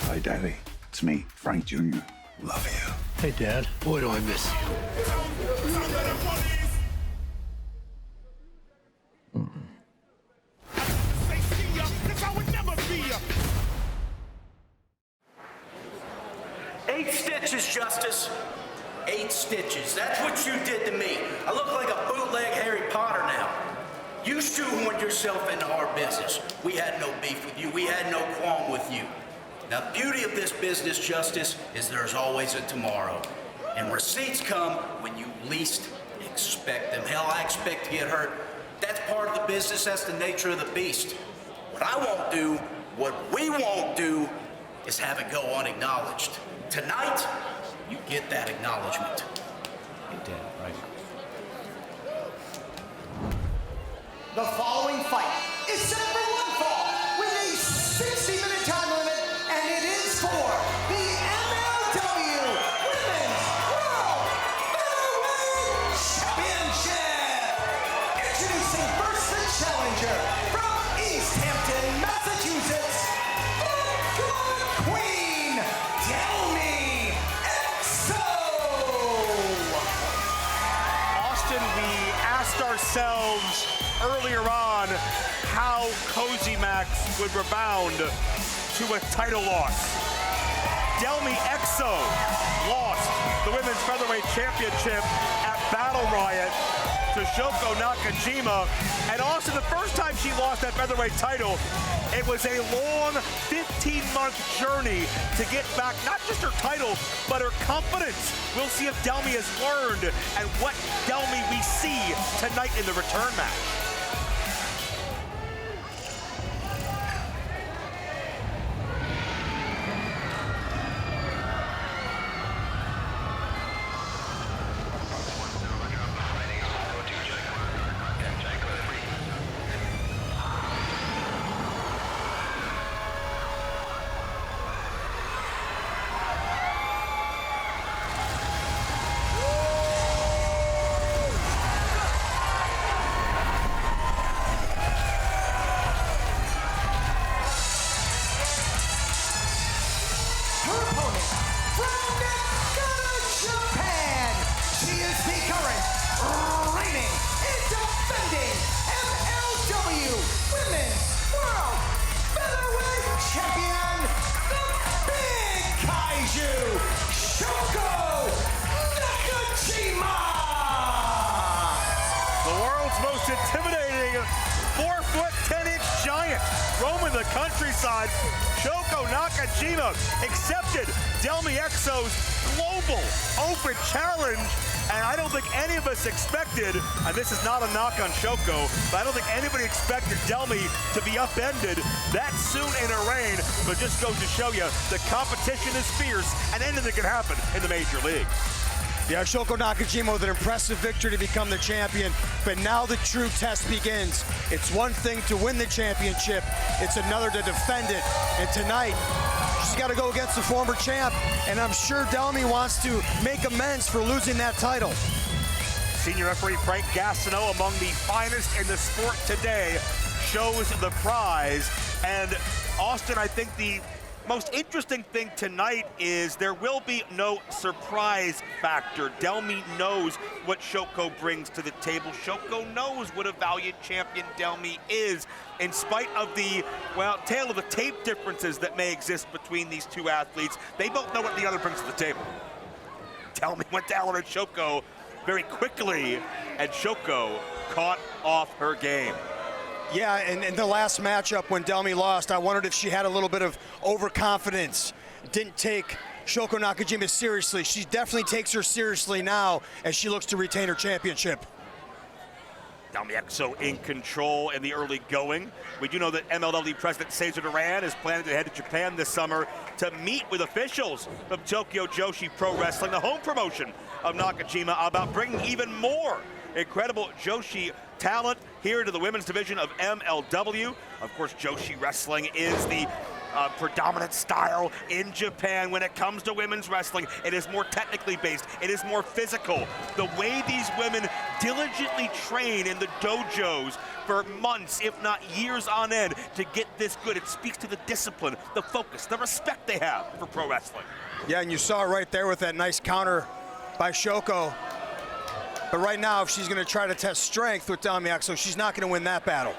Hi, Daddy. It's me, Frank Jr. Love you.
Hey, Dad. Boy, do I miss you.
Sound of the police. Say see ya, 'cause I would never be ya.
8 stitches, Justice. 8 stitches. That's what you did to me. I look like a bootleg Harry Potter now. You shoehorned yourself into our business. We had no beef with you. We had no qualm with you. Now, the beauty of this business, Justice, is there's always a tomorrow. And receipts come when you least expect them. Hell, I expect to get hurt. That's part of the business. That's the nature of the beast. What I won't do, what we won't do, is have it go unacknowledged. Tonight, you get that acknowledgement.
Hey, Dad, right?
The following fight is set for one fall with a 60-minute time limit, and it is for the MLW Women's World Featherweight Championship. Introducing first the challenger from East Hampton, Massachusetts, the Good Queen, Delmi Exo.
Austin, we asked ourselves earlier on how CozyMAX would rebound to a title loss. Delmi Exo lost the Women's Featherweight Championship at Battle Riot to Shoko Nakajima. And also the first time she lost that featherweight title, it was a long 15-month journey to get back not just her title, but her confidence. We'll see if Delmi has learned and what Delmi we see tonight in the return match. roaming the countryside. Shoko Nakajima accepted Delmi Exo's global open challenge. And I don't think any of us expected, and this is not a knock on Shoko, but I don't think anybody expected Delmi to be upended that soon in a reign. But it just goes to show you the competition is fierce and anything can happen in the major leagues.
Yeah, Shoko Nakajima with an impressive victory to become the champion, but now the true test begins. It's one thing to win the championship, it's another to defend it. And tonight, she's got to go against the former champ, and I'm sure Delmi wants to make amends for losing that title.
Senior referee Frank Gastineau, among the finest in the sport today, shows the prize. And Austin, I think the most interesting thing tonight is there will be no surprise factor. Delmi knows what Shoko brings to the table. Shoko knows what a valiant champion Delmi is, in spite of the, well, tale of the tape differences that may exist between these two athletes. They both know what the other brings to the table. Delmi went down on Shoko very quickly, and Shoko caught off her game.
Yeah, and in the last matchup when Delmi lost, I wondered if she had a little bit of overconfidence, didn't take Shoko Nakajima seriously. She definitely takes her seriously now as she looks to retain her championship.
Delmi Exo in control in the early going. We do know that MLW President Cesar Duran is planning to head to Japan this summer to meet with officials of Tokyo Joshi Pro Wrestling, the home promotion of Nakajima, about bringing even more incredible Joshi talent here to the women's division of MLW. Of course, Joshi wrestling is the predominant style in Japan when it comes to women's wrestling. It is more technically based. It is more physical. The way these women diligently train in the dojos for months, if not years on end, to get this good. It speaks to the discipline, the focus, the respect they have for pro wrestling.
Yeah, and you saw it right there with that nice counter by Shoko. But right now, if she's going to try to test strength with Delmi Exo, she's not going to win that battle.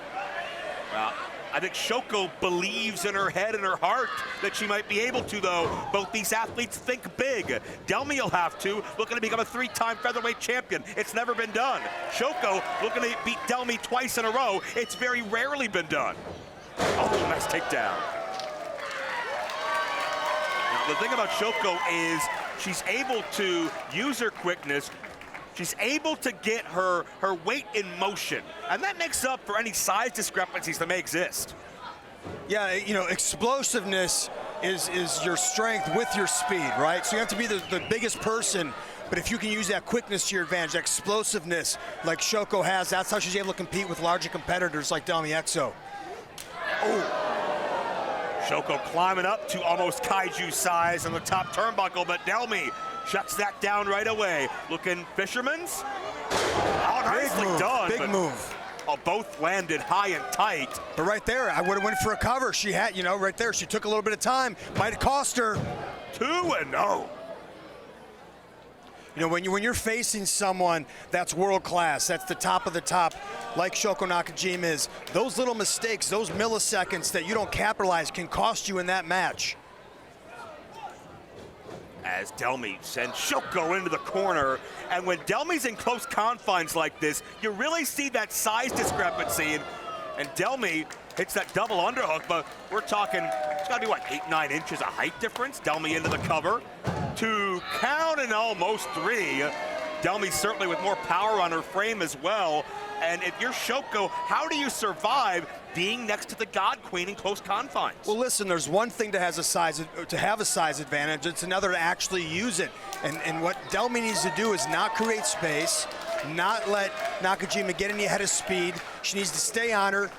Well, I think Shoko believes in her head and her heart that she might be able to, though. Both these athletes think big. Delmi will have to, looking to become a 3-time featherweight champion. It's never been done. Shoko looking to beat Delmi twice in a row. It's very rarely been done. Oh, nice takedown. Now, the thing about Shoko is she's able to use her quickness. She's able to get her weight in motion, and that makes up for any size discrepancies that may exist.
Yeah, you know, explosiveness is your strength with your speed, right? So you have to be the biggest person, but if you can use that quickness to your advantage, that explosiveness like Shoko has, that's how she's able to compete with larger competitors like Delmi Exo.
Oh. Shoko climbing up to almost kaiju size on the top turnbuckle, but Delmi shuts that down right away. Looking fisherman's. Oh, nicely done.
Big move.
Oh, both landed high and tight.
But right there, I would have went for a cover. She had, you know, right there, she took a little bit of time. Might have cost her.
2-0.
You know, when you're facing someone that's world class, that's the top of the top, like Shoko Nakajima is, those little mistakes, those milliseconds that you don't capitalize can cost you in that match.
As Delmi sends Shoko into the corner, and when Delmi's in close confines like this, you really see that size discrepancy, and Delmi hits that double underhook, but we're talking, it's gotta be what, 8-9 inches of height difference? Delmi into the cover, 2 count and almost 3. Delmi certainly with more power on her frame as well, and if you're Shoko, how do you survive being next to the God Queen in close confines?
Well, listen, there's one thing to have a size advantage. It's another to actually use it. And what Delmi needs to do is not create space, not let Nakajima get any ahead of speed. She needs to stay on her,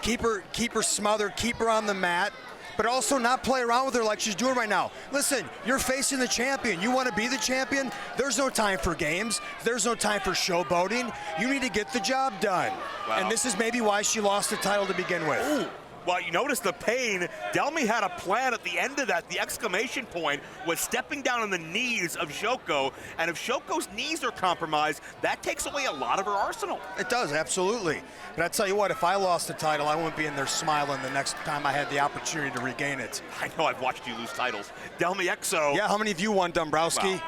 keep her smothered, keep her on the mat, but also not play around with her like she's doing right now. Listen, you're facing the champion. You want to be the champion? There's no time for games. There's no time for showboating. You need to get the job done.
Wow.
And this is maybe why she lost the title to begin with.
Ooh. Well, you notice the pain. Delmi had a plan at the end of that. The exclamation point was stepping down on the knees of Shoko, and if Shoko's knees are compromised, that takes away a lot of her arsenal.
It does, absolutely. But I tell you what, if I lost the title, I wouldn't be in there smiling the next time I had the opportunity to regain it.
I know, I've watched you lose titles. Delmi Exo.
Yeah, how many of you won, Dombrowski?
Well,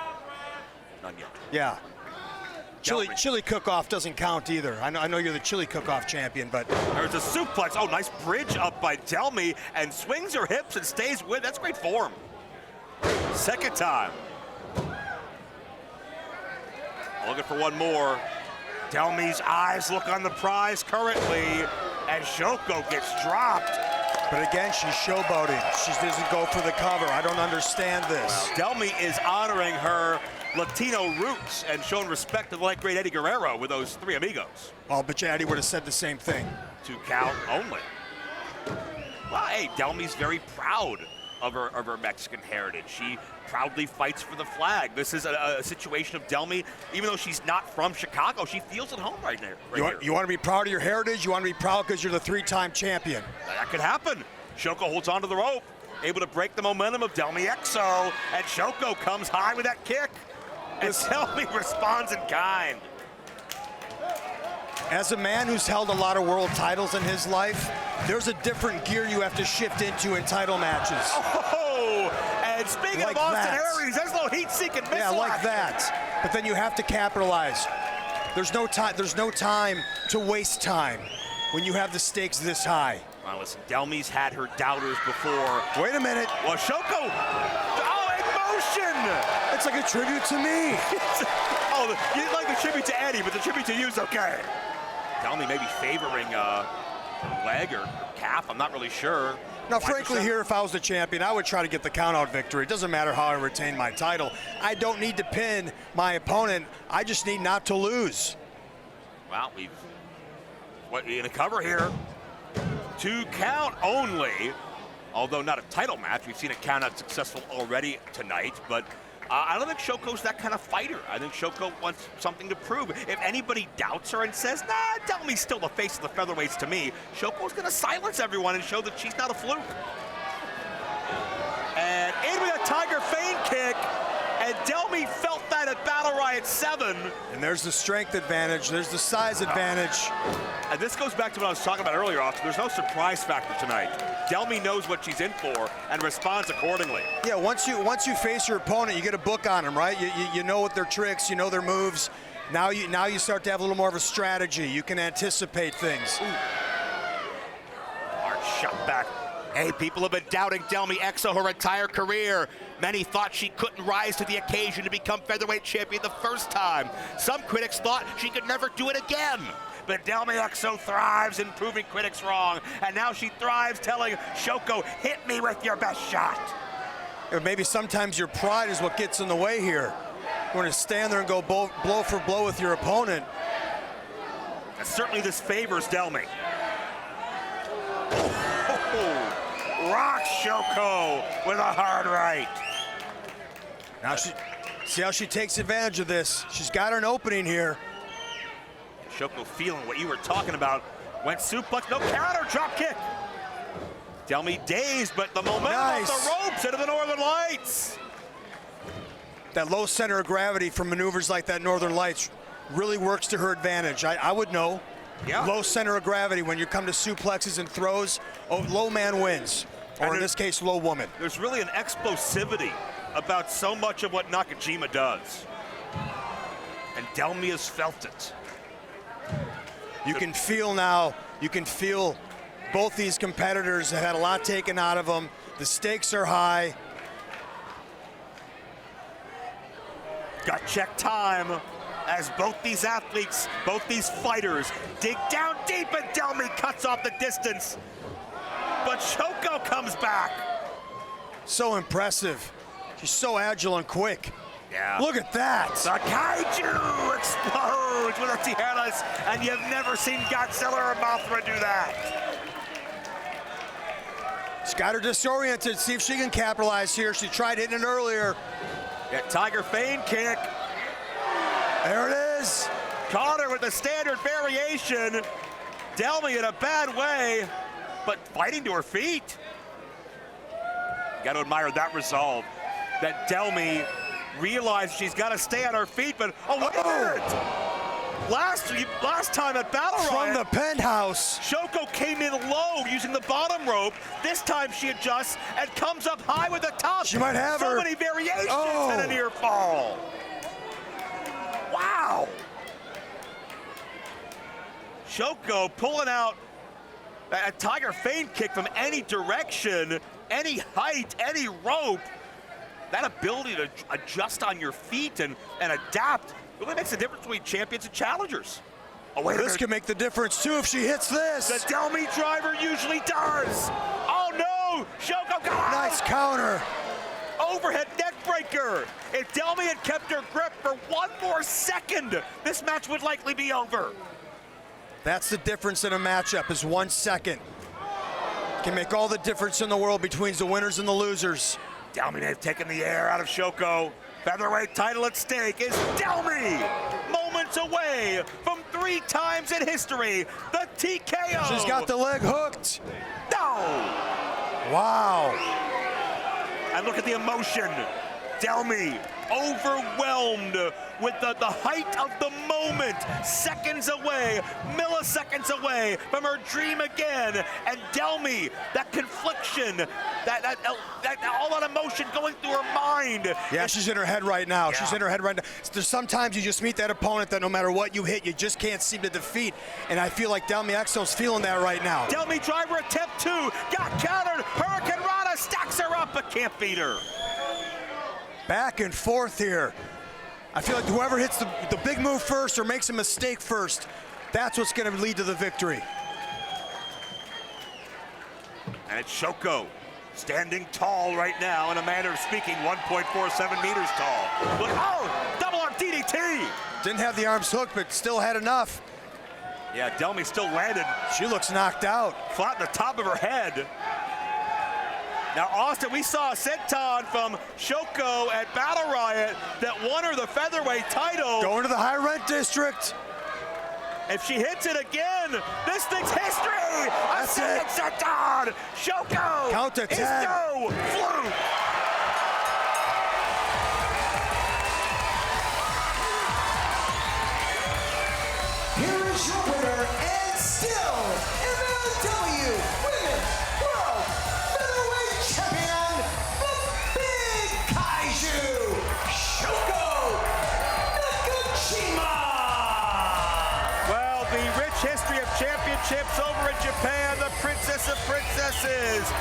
none yet.
Yeah. Chili cook-off doesn't count either. I know you're the chili cook-off champion, but
there's a suplex. Oh, nice bridge up by Delmi, and swings her hips and stays with. That's great form. Second time. Looking for one more. Delmi's eyes look on the prize currently as Shoko gets dropped.
But again, she's showboating. She doesn't go for the cover. I don't understand this.
Well, Delmi is honoring her Latino roots and showing respect to the late great Eddie Guerrero with those three amigos.
Oh, but Eddie would have said the same thing.
2 count only. Well, hey, Delmi's very proud of her Mexican heritage. She proudly fights for the flag. This is a situation of Delmi, even though she's not from Chicago, she feels at home right there.
You want to be proud of your heritage? You want to be proud because you're the 3-time champion?
That could happen. Shoko holds onto the rope, able to break the momentum of Delmi Exo, and Shoko comes high with that kick. And Delmi responds in kind.
As a man who's held a lot of world titles in his life, there's a different gear you have to shift into in title matches.
Oh, and speaking
like
of Austin
that.
Aries, there's a little heat-seeking missile.
Yeah, like
action.
that. But then you have to capitalize. There's no time to waste time when you have the stakes this high.
Well, listen, Delmi's had her doubters before.
Wait a minute.
Well, Shoko, in motion.
It's like a tribute to me.
Oh, you didn't like the tribute to Eddie, but the tribute to you is okay. Delmi may be favoring her leg or calf, I'm not really sure.
Now, frankly, here, if I was the champion, I would try to get the count-out victory. It doesn't matter how I retain my title. I don't need to pin my opponent. I just need not to lose.
Well, in a cover here. 2 count only, although not a title match. We've seen a count-out successful already tonight, but I don't think Shoko's that kind of fighter. I think Shoko wants something to prove. If anybody doubts her and says, nah, Delmi's still the face of the featherweights to me, Shoko's going to silence everyone and show that she's not a fluke. And in with a Tiger feint kick, and Delmi felt that at Battle Riot 7.
And there's the strength advantage. There's the size advantage.
And this goes back to what I was talking about earlier, Austin. There's no surprise factor tonight. Delmi knows what she's in for and responds accordingly.
Yeah, once you face your opponent, you get a book on them, right? You know what their tricks, you know their moves. Now you start to have a little more of a strategy. You can anticipate things.
Hard shot back. Hey, people have been doubting Delmi Exo her entire career. Many thought she couldn't rise to the occasion to become featherweight champion the first time. Some critics thought she could never do it again. But Delmi Exo thrives in proving critics wrong. And now she thrives telling Shoko, hit me with your best shot.
Or maybe sometimes your pride is what gets in the way here. You want to stand there and go blow for blow with your opponent.
And certainly this favors Delmi. Rock Shoko with a hard right.
Now see how she takes advantage of this. She's got an opening here.
Shoko feeling what you were talking about. Went suplex, no counter, drop kick. Delmi dazed, but the momentum
Nice.
off the ropes into the Northern Lights.
That low center of gravity from maneuvers like that Northern Lights really works to her advantage. I would know.
Yeah.
Low center of gravity when you come to suplexes and throws, low man wins. Or in this case, low woman.
There's really an explosivity about so much of what Nakajima does. And Delmi has felt it.
You can feel now, both these competitors have had a lot taken out of them. The stakes are high.
Got check time as both these athletes, both these fighters dig down deep, and Delmi cuts off the distance. But Shoko comes back.
So impressive. She's so agile and quick.
Yeah.
Look at that.
The Kaiju explodes with the tijeras, and you've never seen Godzilla or Mothra do that.
She's got her disoriented. See if she can capitalize here. She tried hitting it earlier.
Yeah, Tiger feint kick.
There it is.
Caught her with the standard variation. Delmi in a bad way, but fighting to her feet. You got to admire that resolve. That Delmi realized she's got to stay on her feet, but oh, look at it! Last time at Battle Riot,
from the penthouse,
Shoko came in low using the bottom rope. This time she adjusts and comes up high with the top.
She might have
so
her.
many variations and a near fall. Wow! Shoko pulling out a tiger feint kick from any direction, any height, any rope. That ability to adjust on your feet and adapt really makes a difference between champions and challengers. Oh, wait,
this can make the difference too if she hits this.
The Delmi driver usually does. Oh no, Shoko got out.
Nice counter.
Overhead neck breaker. If Delmi had kept her grip for one more second, this match would likely be over.
That's the difference in a matchup, is 1 second. Can make all the difference in the world between the winners and the losers.
Delmi have taken the air out of Shoko. Featherweight title at stake is Delmi. Moments away from 3 times in history, the TKO.
She's got the leg hooked.
No.
Wow.
And look at the emotion. Delmi overwhelmed with the height of the moment, seconds away, milliseconds away from her dream again. And Delmi, that confliction, that all that emotion going through her mind.
Yeah, she's in her head right now.
Yeah.
She's in her head right now. There's sometimes you just meet that opponent that no matter what you hit, you just can't seem to defeat. And I feel like Delmi Exo's feeling that right now.
Delmi driver attempt 2, got countered. Hurricane Rana stacks her up, but can't beat her.
Back and forth here. I feel like whoever hits the big move first or makes a mistake first, that's what's going to lead to the victory.
And it's Shoko standing tall right now, in a manner of speaking, 1.47 meters tall. Look, oh, double arm DDT.
Didn't have the arms hooked, but still had enough.
Yeah, Delmi still landed.
She looks knocked out.
Flat in the top of her head. Now, Austin, we saw a senton from Shoko at Battle Riot that won her the featherweight title.
Going to the high rent district.
If she hits it again, this thing's history.
That's it.
Senton. Shoko.
Count to 10.
Is no fluke.
Here is your winner and still MLW Women's World Featherweight Champion, the Big Kaiju, Shoko Nakajima.
Well, the rich history of championships over in Japan, the princess of princesses.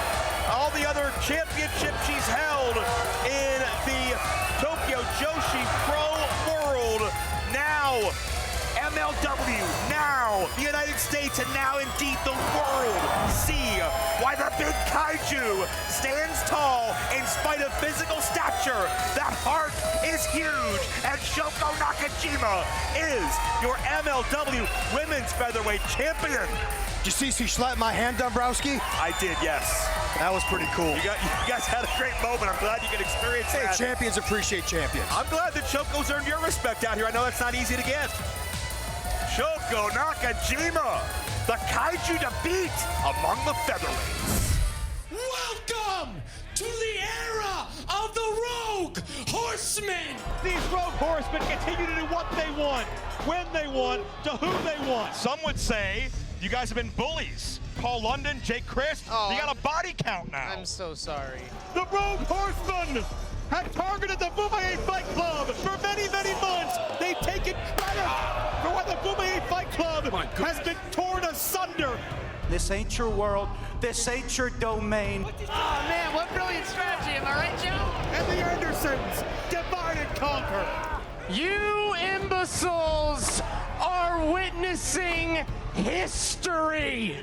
All the other championships she's held in the Tokyo Joshi Pro World. Now, MLW, now the United States, and now indeed the world see why the Big Kaiju stands tall in spite of physical stature. That heart is huge, and Shoko Nakajima is your MLW Women's Featherweight Champion.
Did you see she slapped my hand, Dombrowski?
I did, yes.
That was pretty cool.
You guys had a great moment. I'm glad you could experience that.
Hey, champions appreciate champions.
I'm glad that Shoko's earned your respect out here. I know that's not easy to get. Shoko Nakajima, the Kaiju to beat among the featherweights.
Welcome to the era of the Rogue Horsemen.
These Rogue Horsemen continue to do what they want, when they want, to who they want. Some would say you guys have been bullies. Paul London, Jake Christ, you got a body count now.
I'm so sorry.
The Rogue Horsemen have targeted the BOMAYE Fight Club for many, many months. They've taken credit for why the BOMAYE Fight Club has been torn asunder.
This ain't your world. This ain't your domain.
Oh man, what brilliant strategy, am I right, Joe?
And the Andersons divide and conquer.
You imbeciles are witnessing history.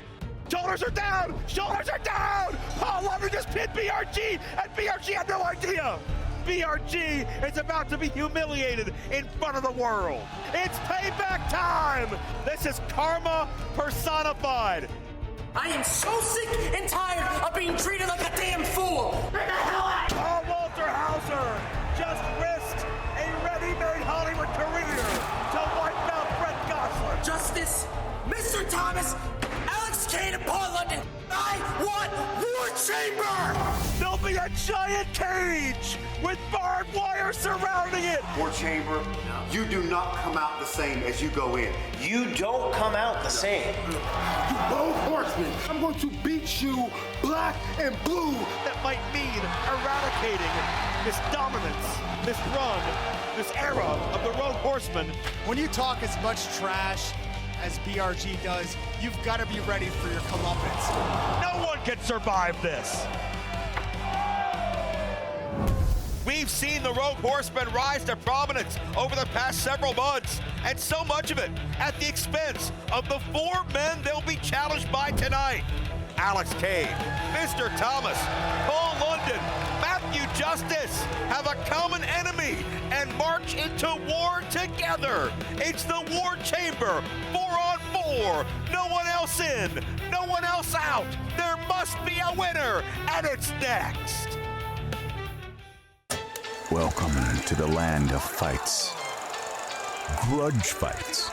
Shoulders are down! Shoulders are down! Paul London just pinned BRG, and BRG had no idea! BRG is about to be humiliated in front of the world. It's payback time! This is karma personified.
I am so sick and tired of being treated like a damn fool. Get the hell out!
Paul Walter Hauser just risked a ready-made Hollywood career to wipe out Brett Gosselin.
Justice, Mr. Thomas, Alex Kane, and Paul London. I want War Chamber!
There'll be a giant cage with barbed wire surrounding it.
War Chamber, you do not come out the same as you go in.
You don't come out the same.
You both horsemen, I'm going to beat you black and blue.
That might mean eradicating this dominance, this run, this era of the Rogue Horsemen.
When you talk as much trash
as BRG does, you've got to be ready for your comeuppance.
No one can survive this. We've seen the Rogue Horsemen rise to prominence over the past several months, and so much of it at the expense of the 4 men they'll be challenged by tonight. Alex Cade, Mr. Thomas, Paul London, Matthew Justice have a common enemy and march into war together. It's the War Chamber, 4-on-4, no one else in, no one else out. There must be a winner, and it's next.
Welcome to the land of fights. Grudge fights,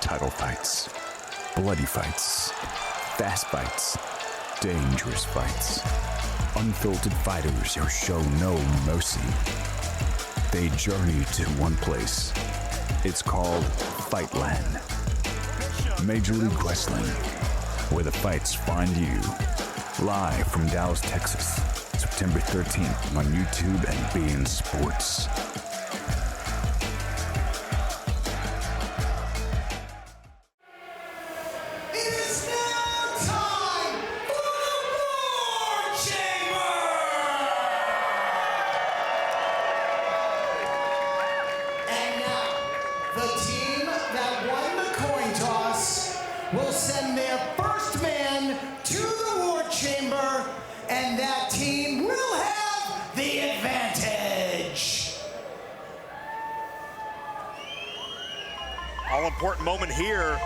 title fights, bloody fights, fast fights, dangerous fights. Unfiltered fighters who show no mercy. They journey to one place. It's called Fightland. Major League Wrestling, where the fights find you. Live from Dallas, Texas. September 13th on YouTube and beIN Sports.
It is now time for the War Chamber! And now, the team that won the coin toss will send their first man to the War Chamber, and that team will have the advantage.
All-important moment here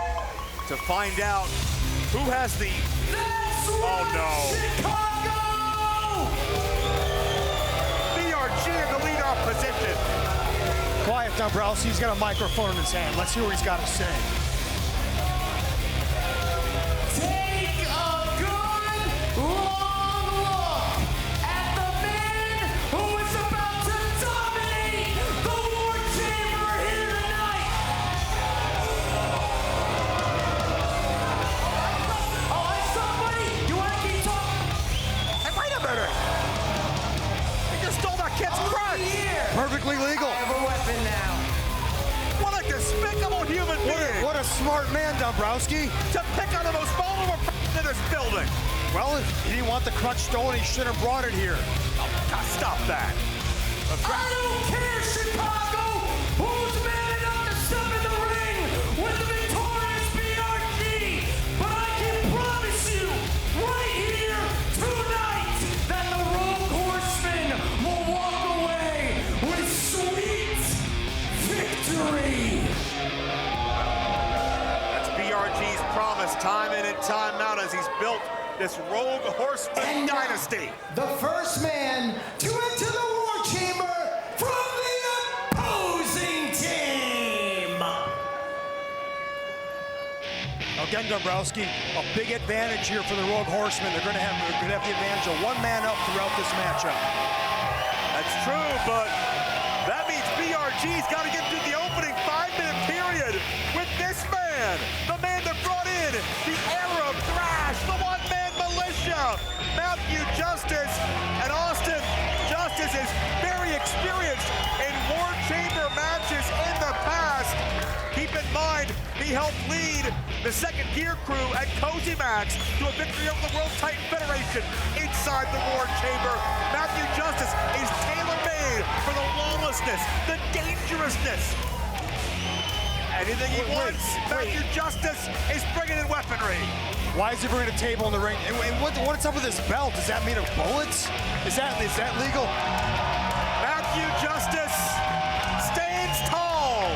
to find out who has the... Oh no. BRG in the lead-off position.
Quiet, Dombrowski. He's got a microphone in his hand. Let's hear what he's got to say.
Take a good long look at the man who is about to dominate the War Chamber here tonight. Oh, hey, somebody, you want to keep talking?
Hey, wait a minute. You just stole that kid's crutch.
Perfectly legal.
I have a weapon now.
What a despicable human being.
What a smart man, Dombrowski.
To pick on the most vulnerable in this building.
Well, if he didn't want the crutch stolen, he should have brought it here.
Oh, God, stop that.
I don't care, Chicago! Who's man enough to step in the ring with the victorious BRG? But I can promise you, right here, tonight, that the Rogue Horsemen will walk away with sweet victory!
That's BRG's promise time in and time out as he's built this Rogue Horseman dynasty.
The first man to enter the War Chamber from the opposing team!
Again, Dombrowski, a big advantage here for the Rogue Horsemen. They're going to have the advantage of 1 man up throughout this matchup.
That's true, but that means BRG's got to get through the opening 5-minute period with this man, the man that brought in the Arab Thrash, the one-man militia, Matthew Justice, and Austin Justice is very experienced in War Chamber matches in the past. Keep in mind, he helped lead the second gear crew at CozyMAX to a victory over the World Titan Federation inside the War Chamber. Matthew Justice is tailor-made for the lawlessness, the dangerousness. Anything he wants, Matthew Justice is bringing in weaponry.
Why is he bringing a table in the ring? And what's up with this belt? Does that mean bullets? Is that legal?
Matthew Justice stands tall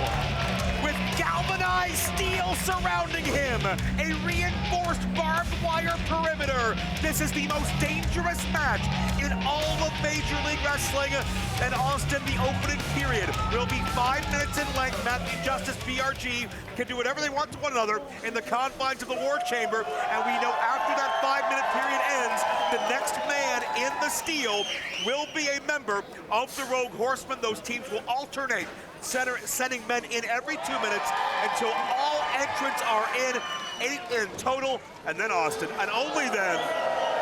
with galvanized steel surrounding him, a reinforced barbed wire perimeter. This is the most dangerous match in all of Major League Wrestling. And Austin, the opening period will be 5 minutes in length. Matthew Justice, BRG, can do whatever they want to one another in the confines of the War Chamber. And we know after that 5-minute period ends, the next man in the steel will be a member of the Rogue Horsemen. Those teams will alternate, sending men in every 2 minutes until all entrants are in, 8 in total. And then Austin, and only then,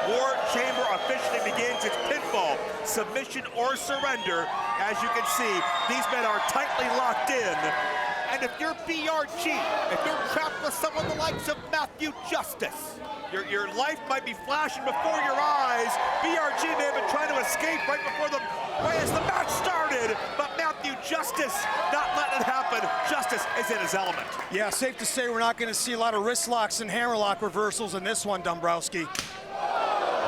War Chamber officially begins its pinfall, submission or surrender. As you can see, these men are tightly locked in. And if you're BRG, if you're trapped with someone the likes of Matthew Justice, your life might be flashing before your eyes. BRG may have been trying to escape right as the match started, but Matthew Justice not letting it happen. Justice is in his element.
Yeah, safe to say we're not going to see a lot of wrist locks and hammerlock reversals in this one, Dombrowski.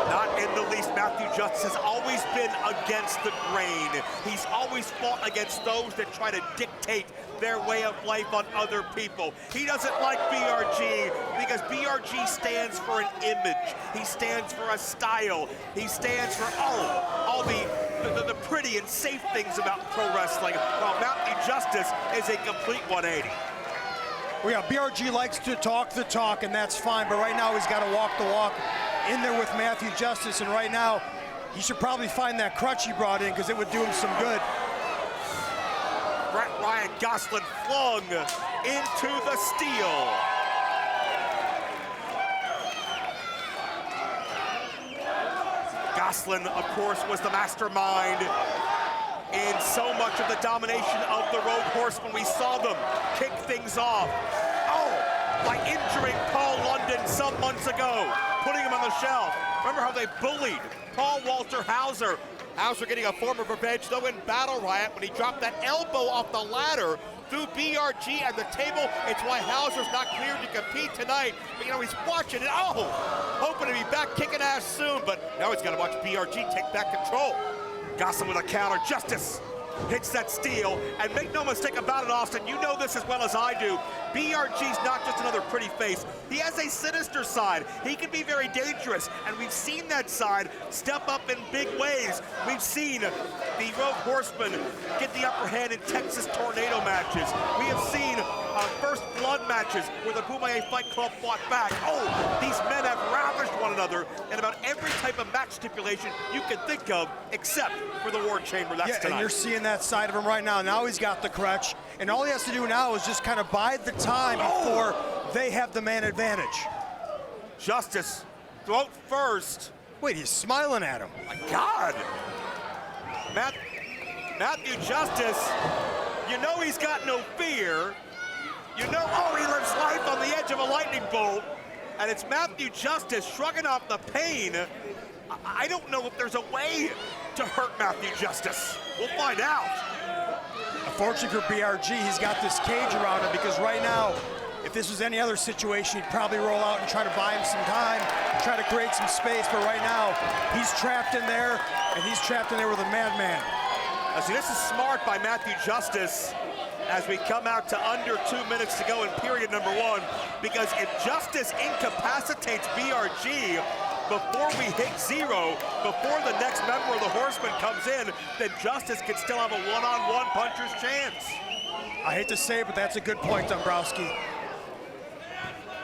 Not in the least. Matthew Justice has always been against the grain. He's always fought against those that try to dictate their way of life on other people. He doesn't like BRG because BRG stands for an image. He stands for a style. He stands for all the pretty and safe things about pro wrestling. While Matthew Justice is a complete 180.
Well, yeah, BRG likes to talk the talk, and that's fine, but right now he's got to walk the walk in there with Matthew Justice, and right now he should probably find that crutch he brought in because it would do him some good.
Brett Ryan Gosselin flung into the steel. Gosselin, of course, was the mastermind in so much of the domination of the Road Horsemen. We saw them kick things off. By injuring Paul London some months ago, putting him on the shelf. Remember how they bullied Paul Walter Hauser. Hauser getting a form of revenge, though, in Battle Riot when he dropped that elbow off the ladder through BRG and the table. It's why Hauser's not cleared to compete tonight. But, you know, he's watching it. Hoping to be back kicking ass soon. But now he's got to watch BRG take back control. Gosselin with a counter. Justice hits that steel, and make no mistake about it, Austin, you know this as well as I do. BRG's not just another pretty face. He has a sinister side. He can be very dangerous, and we've seen that side step up in big ways. We've seen the Road Horsemen get the upper hand in Texas Tornado matches. We have seen First Blood matches where the BOMAYE Fight Club fought back. These men have ravished one another in about every type of match stipulation you can think of, except for the War Chamber. That's tonight.
And you're seeing that side of him right now. Now he's got the crutch, and all he has to do now is just kind of bide the time before they have the man advantage.
Justice, throat first.
Wait, he's smiling at him.
Oh my God. Matthew Justice, you know he's got no fear. You know, he lives life on the edge of a lightning bolt. And it's Matthew Justice shrugging off the pain. I don't know if there's a way to hurt Matthew Justice. We'll find out.
Unfortunately for BRG, he's got this cage around him because right now, if this was any other situation, he'd probably roll out and try to buy him some time, try to create some space. But right now, he's trapped in there, and he's trapped in there with a madman.
See, this is smart by Matthew Justice as we come out to under 2 minutes to go in period number 1, because if Justice incapacitates BRG before we hit 0, before the next member of the Horsemen comes in, then Justice can still have a one-on-one puncher's chance.
I hate to say it, but that's a good point, Dombrowski.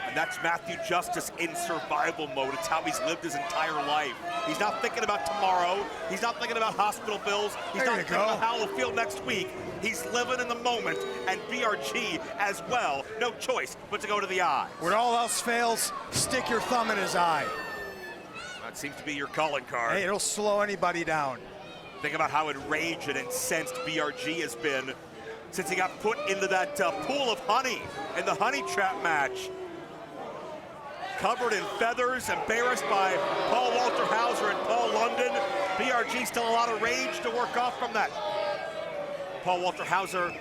And that's Matthew Justice in survival mode. It's how he's lived his entire life. He's not thinking about tomorrow. He's not thinking about hospital bills. He's not thinking about how he'll feel next week. He's living in the moment, and BRG as well. No choice but to go to the eye.
When all else fails, stick your thumb in his eye.
That seems to be your calling card.
Hey, it'll slow anybody down.
Think about how enraged and incensed BRG has been since he got put into that pool of honey in the honey trap match. Covered in feathers, embarrassed by Paul Walter Hauser and Paul London. BRG still a lot of rage to work off from that. Paul Walter Hauser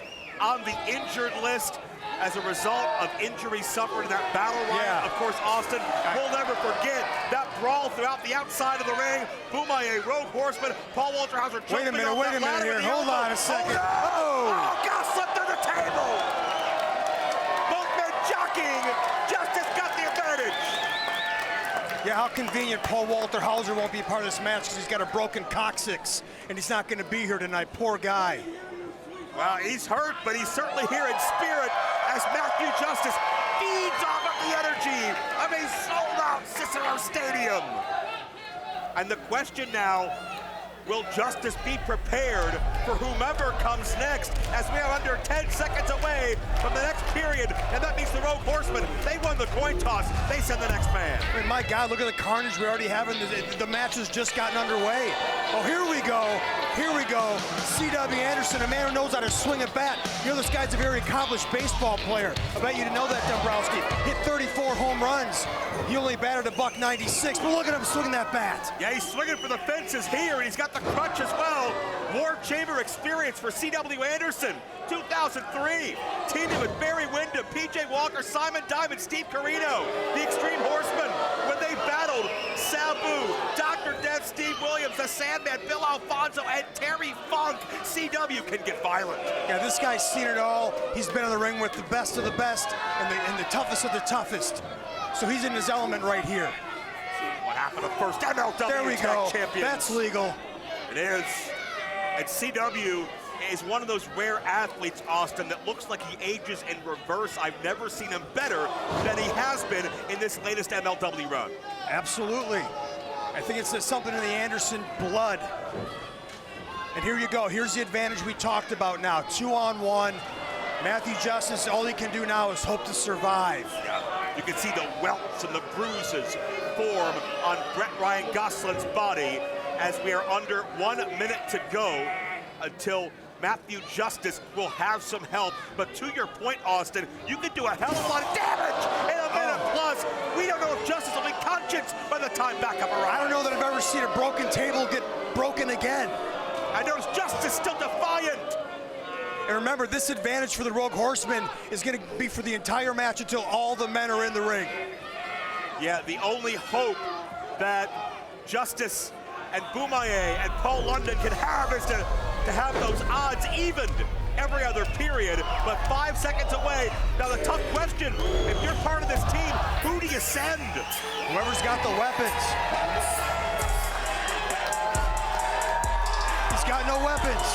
on the injured list as a result of injuries suffered in that battle riot. Of course, Austin, we'll never forget that brawl throughout the outside of the ring. BOMAYE, Road Horseman, Paul Walter Hauser.
Wait a minute here. Hold on a second.
Gosselin through the table. Both men jockeying. Justice got the advantage.
Yeah, how convenient Paul Walter Hauser won't be part of this match because he's got a broken coccyx and he's not going to be here tonight. Poor guy.
Well, he's hurt, but he's certainly here in spirit as Matthew Justice feeds off of the energy of a sold-out Cicero Stadium. And the question now, Will Justice be prepared for whomever comes next, as we are under 10 seconds away from the next period, and that means the Rogue Horsemen, they won the coin toss, they send the next man.
I mean, my God, look at the carnage we already have, and the match has just gotten underway. Oh, here we go. C.W. Anderson, a man who knows how to swing a bat. You know, this guy's a very accomplished baseball player. I bet you didn't know that, Dombrowski. Hit 34 home runs. He only batted a $196, but look at him swinging that bat.
Yeah, he's swinging for the fences here, and he's got the crutch as well. War Chamber experience for C.W. Anderson. 2003, teaming with Barry Windham, P.J. Walker, Simon Diamond, Steve Carino, the Extreme Horsemen, when they battled Sabu, Dr. Death, Steve Williams, the Sandman, Bill Alfonso, and Terry Funk. C.W. can get violent.
Yeah, this guy's seen it all. He's been in the ring with the best of the best and the toughest of the toughest. So he's in his element right here.
What happened to first MLW
there we go.
champions?
That's legal.
It is. And C.W. is one of those rare athletes, Austin, that looks like he ages in reverse. I've never seen him better than he has been in this latest MLW run.
Absolutely. I think it's something in the Anderson blood. And here you go. Here's the advantage we talked about now. 2-on-1. Matthew Justice, all he can do now is hope to survive.
Yeah. You can see the welts and the bruises form on Brett Ryan Gosselin's body as we are under 1 minute to go until Matthew Justice will have some help. But to your point, Austin, you could do a hell of a lot of damage in a minute plus. We don't know if Justice will be conscious by the time backup arrives.
I don't know that I've ever seen a broken table get broken again.
And there's Justice still defiant.
And remember, this advantage for the Rogue Horsemen is going to be for the entire match until all the men are in the ring.
Yeah, the only hope that Justice and BOMAYE and Paul London can have is to have those odds evened every other period, but 5 seconds away. Now the tough question, if you're part of this team, who do you send?
Whoever's got the weapons. He's got no weapons.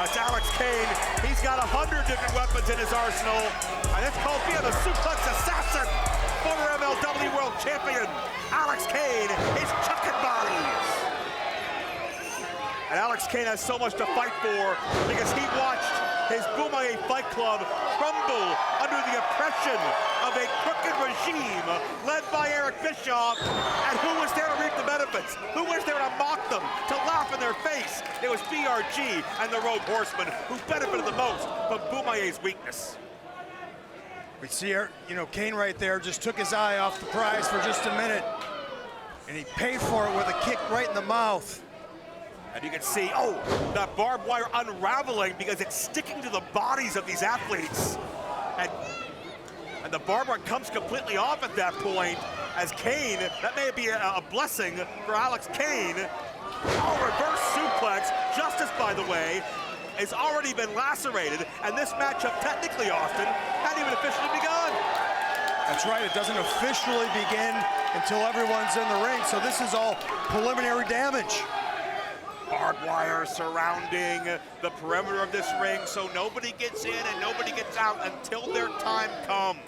It's Alex Kane. He's got 100 different weapons in his arsenal, and it's called being a suplex assassin. Former MLW World Champion Alex Kane is chucking bodies. And Alex Kane has so much to fight for because he watched his BOMAYE Fight Club crumble under the oppression of a crooked regime led by Eric Bischoff. And who was there to reap the benefits? Who was there to mock them, to laugh in their face? It was BRG and the Rogue Horsemen who benefited the most from BOMAYE's weakness.
We see her, you know, Kane right there just took his eye off the prize for just a minute. And he paid for it with a kick right in the mouth.
And you can see, oh, that barbed wire unraveling because it's sticking to the bodies of these athletes. And the barbed wire comes completely off at that point as Kane, that may be a blessing for Alex Kane. Oh, reverse suplex. Justice, by the way, has already been lacerated, and this matchup technically, Austin, hadn't even officially begun.
That's right, it doesn't officially begin until everyone's in the ring, so this is all preliminary damage.
Barbed wire surrounding the perimeter of this ring, so nobody gets in and nobody gets out until their time comes.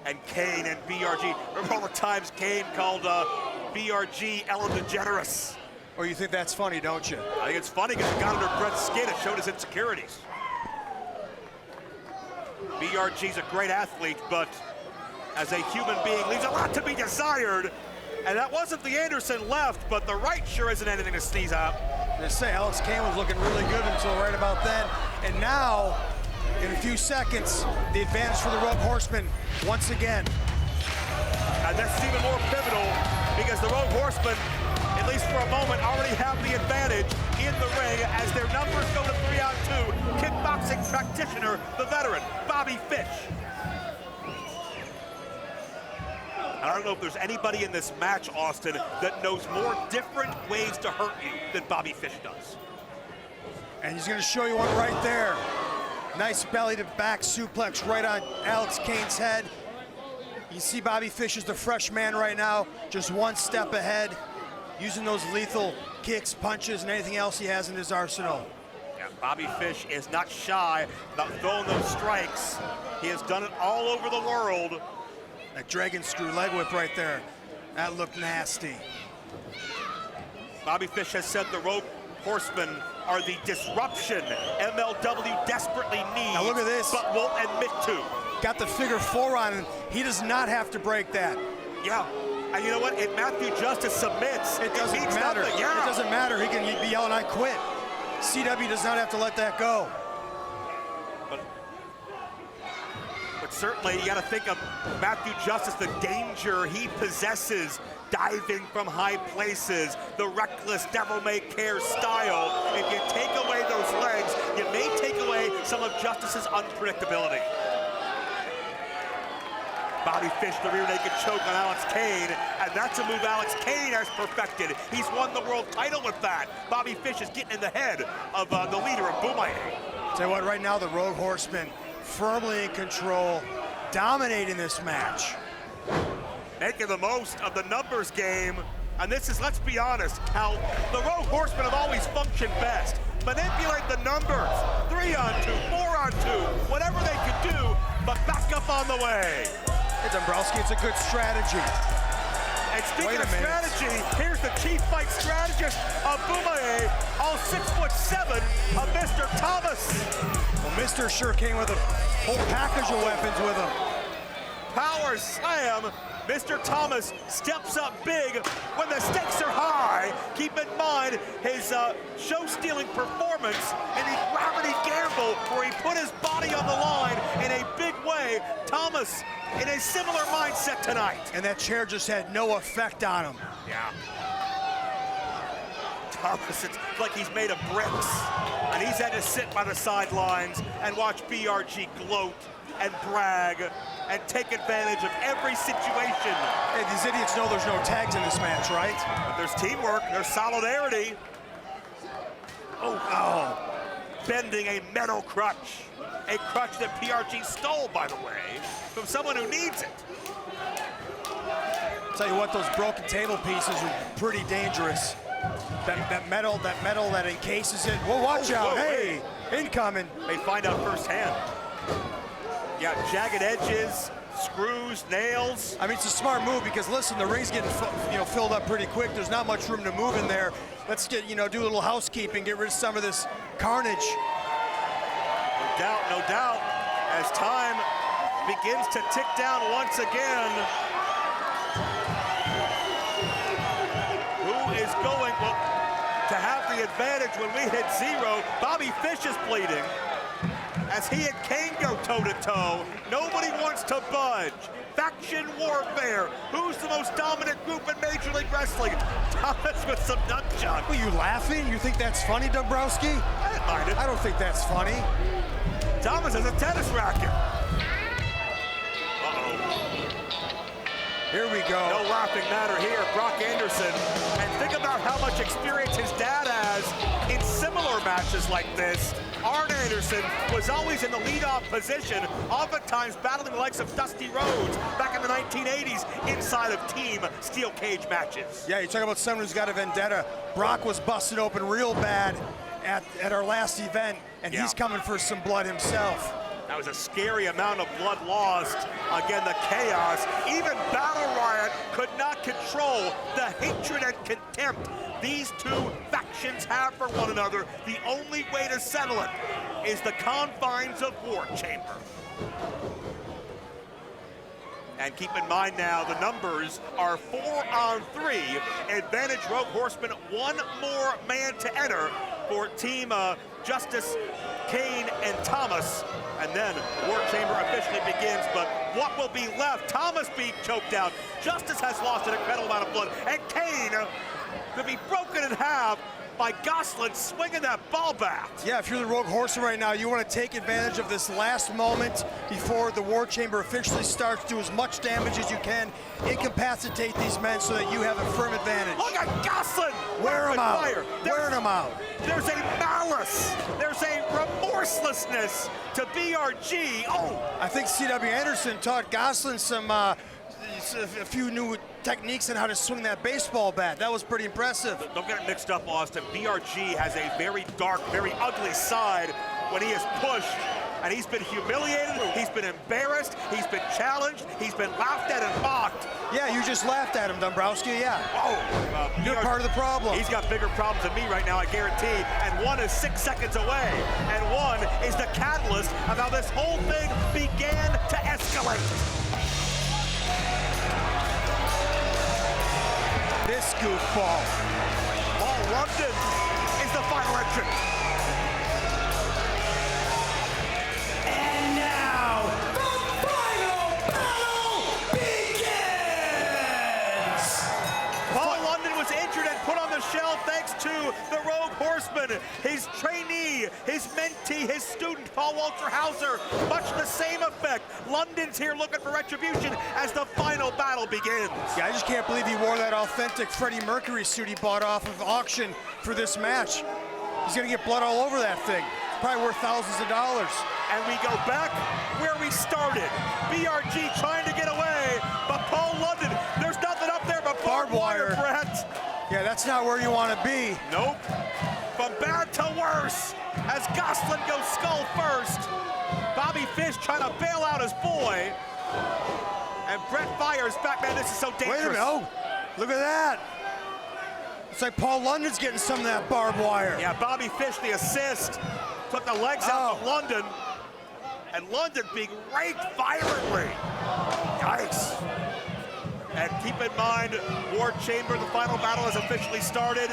And Kane and BRG, remember all the times Kane called BRG Ellen DeGeneres?
Oh, you think that's funny, don't you?
I think it's funny because it got under Brett's skin, it showed his insecurities. BRG's a great athlete, but as a human being leaves a lot to be desired. And that wasn't the Anderson left, but the right sure isn't anything to sneeze at.
They say Alex Kane was looking really good until right about then. And now, in a few seconds, the advantage for the Rogue Horsemen once again.
And that's even more pivotal because the Rogue Horsemen, at least for a moment, already have the advantage in the ring as their numbers go to 3-on-2. Kickboxing practitioner, the veteran, Bobby Fish. I don't know if there's anybody in this match, Austin, that knows more different ways to hurt you than Bobby Fish does.
And he's gonna show you one right there. Nice belly to back suplex right on Alex Kane's head. You see Bobby Fish is the fresh man right now, just one step ahead, using those lethal kicks, punches, and anything else he has in his arsenal.
Yeah, Bobby Fish is not shy about throwing those strikes. He has done it all over the world.
That dragon screw leg whip right there, that looked nasty.
Bobby Fish has said the Rogue Horsemen are the disruption MLW desperately needs,
now look at this,
but won't admit to.
Got the figure 4 on him. He does not have to break that.
Yeah, and you know what? If Matthew Justice submits,
it doesn't matter.
Yeah.
It doesn't matter. He can be yelling, "I quit." CW does not have to let that go.
But certainly, you got to think of Matthew Justice, the danger he possesses, diving from high places, the reckless devil-may-care style. If you take away those legs, you may take away some of Justice's unpredictability. Bobby Fish, the rear naked choke on Alex Kane, and that's a move Alex Kane has perfected. He's won the world title with that. Bobby Fish is getting in the head of the leader of BOMAYE.
Tell you what, right now the Rogue Horsemen firmly in control, dominating this match.
Making the most of the numbers game, and this is, let's be honest, how the Rogue Horsemen have always functioned best. Manipulate the numbers, 3-on-2, 4-on-2, whatever they could do, but back up on the way.
Hey, Dombrowski, it's a good strategy.
And speaking of strategy, here's the chief fight strategist of BOMAYE, all 6'7" of Mr. Thomas.
Well, Mr. sure came with a whole package of weapons with him.
Power slam. Mr. Thomas steps up big when the stakes are high. Keep in mind his show-stealing performance and the gravity gamble where he put his body on the line in a big way. Thomas in a similar mindset tonight.
And that chair just had no effect on him.
Yeah. Thomas, it's like he's made of bricks. And he's had to sit by the sidelines and watch BRG gloat and brag and take advantage of every situation.
Hey, these idiots know there's no tags in this match, right?
But there's teamwork, there's solidarity. Oh, bending a metal crutch. A crutch that PRG stole, by the way, from someone who needs it.
Tell you what, those broken table pieces are pretty dangerous. That metal that encases it. Whoa, watch out, hey, incoming.
They find out firsthand. Yeah, jagged edges, screws, nails.
I mean, it's a smart move because listen, the ring's getting filled up pretty quick. There's not much room to move in there. Let's get do a little housekeeping, get rid of some of this carnage.
No doubt, as time begins to tick down once again. Who is going to have the advantage when we hit 0? Bobby Fish is bleeding. As he and Kane go toe-to-toe, nobody wants to budge. Faction warfare. Who's the most dominant group in Major League Wrestling? Thomas with some nunchucks.
Are you laughing? You think that's funny, Dombrowski?
I didn't mind it.
I don't think that's funny.
Thomas has a tennis racket.
Here we go.
No laughing matter here, Brock Anderson. And think about how much experience his dad has in similar matches like this. Arn Anderson was always in the leadoff position, oftentimes battling the likes of Dusty Rhodes back in the 1980s inside of team steel cage matches.
Yeah, you're talking about someone who's got a vendetta. Brock was busted open real bad at our last event, and he's coming for some blood himself.
That was a scary amount of blood lost. Again, the chaos. Even Battle Riot could not control the hatred and contempt these two factions have for one another. The only way to settle it is the confines of War Chamber. And keep in mind now, the numbers are 4-on-3. Advantage Rogue Horsemen, one more man to enter for Team Justice, Kane, and Thomas. And then War Chamber officially begins, but what will be left? Thomas being choked out. Justice has lost an incredible amount of blood, and Kane could be broken in half by Gosselin swinging that ball back.
Yeah, if you're the Rogue Horseman right now, you want to take advantage of this last moment before the War Chamber officially starts. Do as much damage as you can. Incapacitate these men so that you have a firm advantage.
Look at Gosselin!
Wear him out. Wearing him out.
There's a malice. There's a remorselessness to BRG. Oh!
I think C.W. Anderson taught Gosselin a few new techniques on how to swing that baseball bat. That was pretty impressive.
Don't get it mixed up, Austin. BRG has a very dark, very ugly side when he is pushed and he's been humiliated, he's been embarrassed, he's been challenged, he's been laughed at and mocked.
Yeah, you just laughed at him, Dombrowski, yeah.
Oh,
you're part of the problem.
He's got bigger problems than me right now, I guarantee, and one is 6 seconds away, and one is the catalyst of how this whole thing began to escalate.
This goofball.
Paul London is the final entrant.
And now, the final battle begins!
Paul London was injured and put on the shelf thanks to the Rogue Horseman, his trainee, his mentee, his student, Paul Walter Hauser. Much the same effect. London's here looking for retribution as the final battle begins.
Yeah, I just can't believe he wore that authentic Freddie Mercury suit he bought off of auction for this match. He's gonna get blood all over that thing. Probably worth thousands of dollars.
And we go back where we started. BRG trying to get away, but Paul London, there's nothing up there but barbed wire, Brett.
Yeah, that's not where you want to be.
Nope. From bad to worse, as Gosselin goes skull first. Bobby Fish trying to bail out his boy. And Brett fires back. Man, this is so dangerous.
Wait a minute. Oh, look at that. It's like Paul London's getting some of that barbed wire.
Yeah, Bobby Fish, the assist, took the legs out of London. And London being raked violently. Yikes. And keep in mind, War Chamber, the final battle has officially started.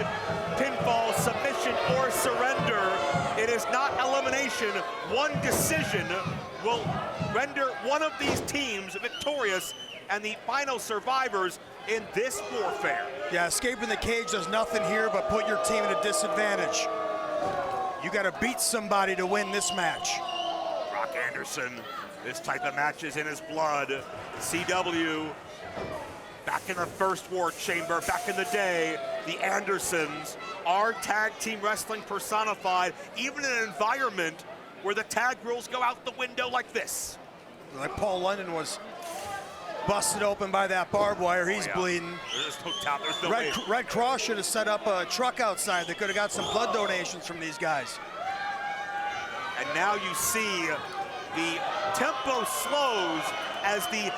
Pinfall, submission, or surrender. It is not elimination. One decision will render one of these teams victorious and the final survivors in this warfare.
Yeah, escaping the cage does nothing here but put your team at a disadvantage. You got to beat somebody to win this match.
Brock Anderson, this type of match is in his blood. CW, back in the first War Chamber, back in the day, the Andersons are tag team wrestling personified, even in an environment where the tag rules go out the window like this.
Like Paul London was busted open by that barbed wire. He's bleeding.
There's no way.
Red Cross should have set up a truck outside. They could have got some blood donations from these guys.
And now you see the tempo slows as the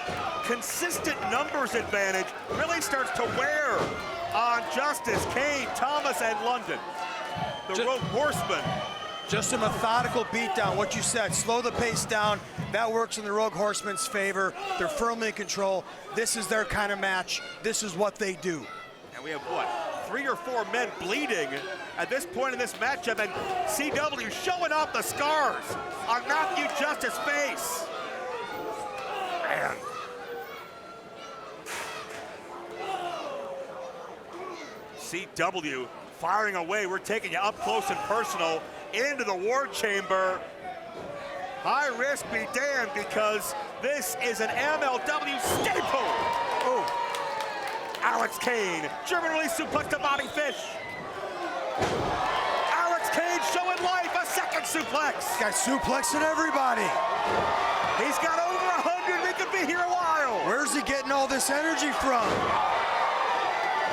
consistent numbers advantage really starts to wear on Justice, Kane, Thomas, and London. The Rogue Horsemen.
Just a methodical beatdown, what you said. Slow the pace down. That works in the Rogue Horsemen's favor. They're firmly in control. This is their kind of match. This is what they do.
And we have, what, 3 or 4 men bleeding at this point in this matchup, and CW showing off the scars on Matthew Justice's face. Man. CW firing away. We're taking you up close and personal into the War Chamber. High risk be damned, because this is an MLW staple. Oh. Alex Kane, German release suplex to Bobby Fish. Alex Kane showing life, a second suplex.
This guy's suplexing everybody.
He's got over 100, we could be here a while.
Where's he getting all this energy from?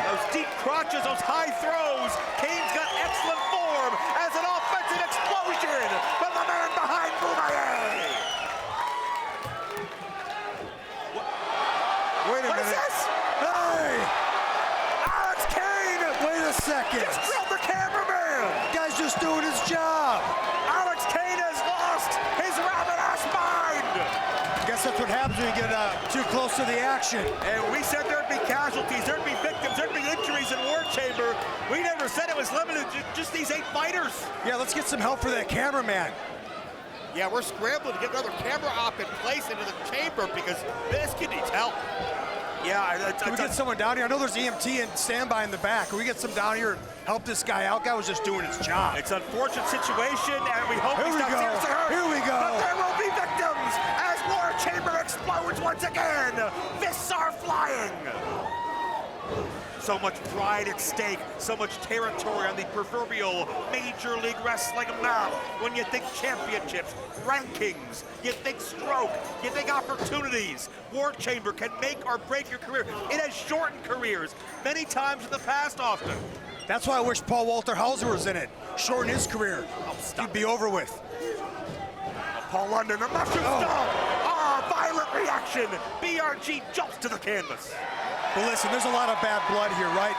Those deep crotches, those high throws. Kane's got excellent form as an offensive explosion from the man behind BOMAYE.
Wait a minute.
What is this?
Hey!
Alex Kane!
Wait a second.
Just drilled the cameraman!
Guy's just doing his job.
Alex Kane has lost his rabbit-ass mind!
Guess that's what happens when you get too close to the action.
And we said there'd be casualties, there'd be victims, there'd be injuries in War Chamber. We never said it was limited to just these 8 fighters.
Yeah, let's get some help for that cameraman.
Yeah, we're scrambling to get another camera op in place into the chamber because this kid needs help. Yeah,
Can we get someone down here? I know there's EMT and standby in the back. Can we get some down here and help this guy out? Guy was just doing his job.
It's an unfortunate situation, and we hope he's not seriously hurt.
Here we go.
But there will be victims as War Chamber explodes once again. Fists are flying. So much pride at stake, so much territory on the proverbial Major League Wrestling map. When you think championships, rankings, you think stroke, you think opportunities. War Chamber can make or break your career. It has shortened careers many times in the past often.
That's why I wish Paul Walter Hauser was in it. Shorten his career. He'd be over with.
Paul London, the mushroom stomp. Violent reaction. BRG jumps to the canvas.
But listen, there's a lot of bad blood here, right?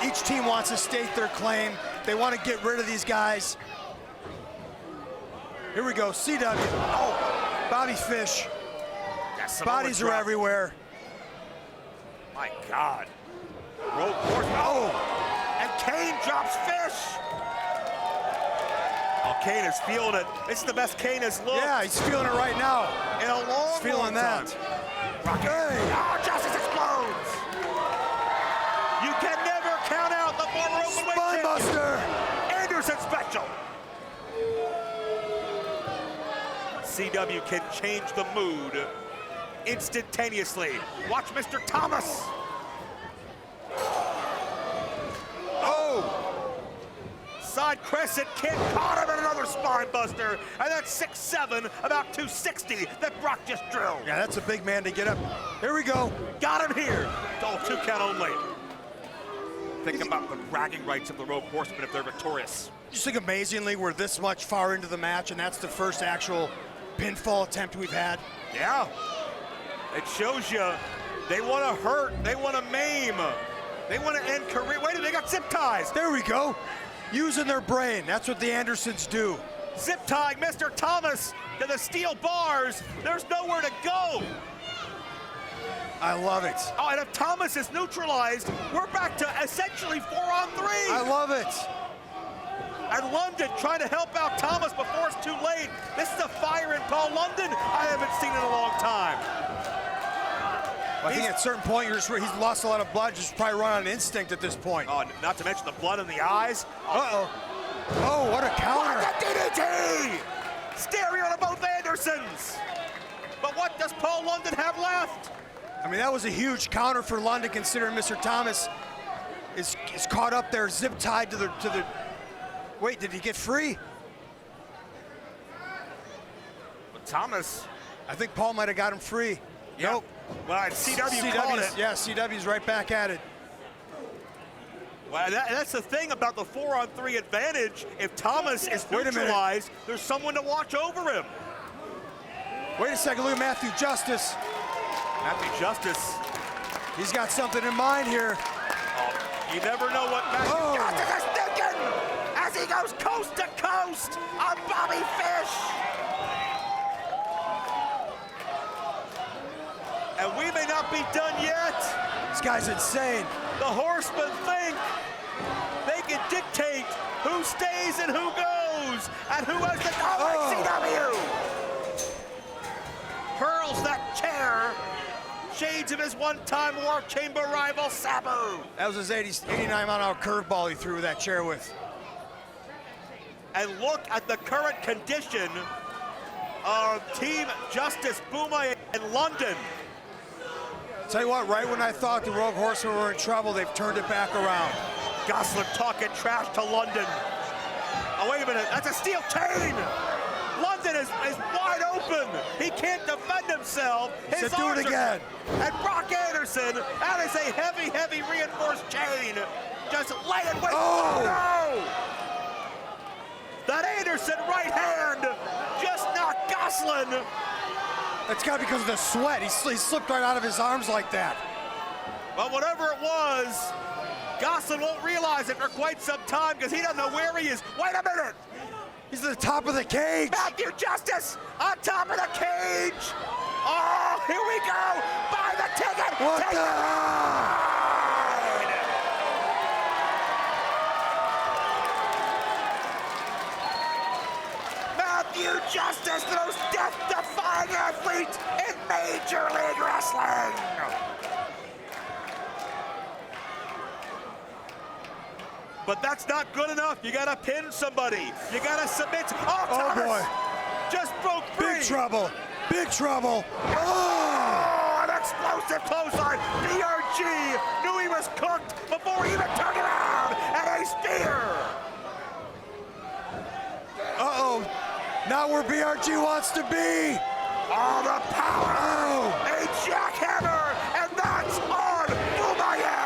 Each team wants to state their claim. They want to get rid of these guys. Here we go, CW. Oh, Bobby Fish. Bodies are everywhere.
My God. Road Horsemen. Oh, and Kane drops Fish. Oh, Kane is feeling it. This is the best Kane has looked.
Yeah, he's feeling it right now.
In a long,
he's feeling that.
Rocket. Oh, Justice explodes. You can never count out the former openweight champion.
Buster.
Anderson special. CW can change the mood instantaneously. Watch Mr. Thomas. Side crescent kick, caught him in another spine buster, and that's 6'7", about 260 that Brock just drilled.
Yeah, that's a big man to get up. Here we go.
Got him here. Oh, 2 count only. Think about the bragging rights of the Rogue Horsemen if they're victorious.
Just think amazingly we're this much far into the match, and that's the first actual pinfall attempt we've had.
Yeah. It shows you they want to hurt, they want to maim, they want to end career. Wait a minute, they got zip ties.
There we go. Using their brain. That's what the Andersons do.
Zip tying Mr. Thomas to the steel bars. There's nowhere to go.
I love it.
Oh, and if Thomas is neutralized, we're back to essentially 4-on-3.
I love it.
And London trying to help out Thomas before it's too late. This is a fire in Paul London I haven't seen in a long time.
I think at a certain point, he's lost a lot of blood, just probably run on instinct at this point.
Oh, not to mention the blood in the eyes.
Uh-oh. Oh, what a counter.
What a DDT! Stereo to both Andersons. But what does Paul London have left?
I mean, that was a huge counter for London, considering Mr. Thomas is caught up there, zip-tied to the... Wait, did he get free?
But Thomas...
I think Paul might have got him free.
Yep. Nope. Well, CW caught it.
Yeah, CW's right back at it.
Well, that's the thing about the 4-on-3 advantage. If Thomas is neutralized, there's someone to watch over him.
Wait a second, look at Matthew Justice.
Matthew Justice.
He's got something in mind here.
Oh, you never know what Matthew Justice is thinking as he goes coast to coast on Bobby Fish. And we may not be done yet.
This guy's insane.
The Horsemen think they can dictate who stays and who goes, and who has the CW. Hurls that chair. Shades of his one-time War Chamber rival, Sabu.
That was his 89-mile-an-hour curveball he threw that chair with.
And look at the current condition of Team Justice, BOMAYE, and London.
Tell you what, right when I thought the Rogue Horsemen were in trouble, they've turned it back around.
Gosselin talking trash to London. Oh, wait a minute, that's a steel chain! London is wide open. He can't defend himself. His
do it again.
And Brock Anderson, that is a heavy, heavy reinforced chain. Just laying waste.
Oh!
No! That Anderson right hand just knocked Gosselin.
That's got to be because of the sweat. He slipped right out of his arms like that.
Well, whatever it was, Gosselin won't realize it for quite some time because he doesn't know where he is. Wait a minute.
He's at the top of the cage.
Matthew Justice on top of the cage. Oh, here we go. Buy the ticket.
What
Take
the?
Matthew Justice, the most death-defying athlete in Major League Wrestling. But that's not good enough. You gotta pin somebody. You gotta submit. Oh,
boy.
Just broke free.
Big trouble. Big trouble.
Oh, an explosive clothesline. BRG knew he was cooked before he even turned around. And a spear.
Uh-oh. Not where BRG wants to be.
All the power. Oh. A jackhammer. And that's on BOMAYE.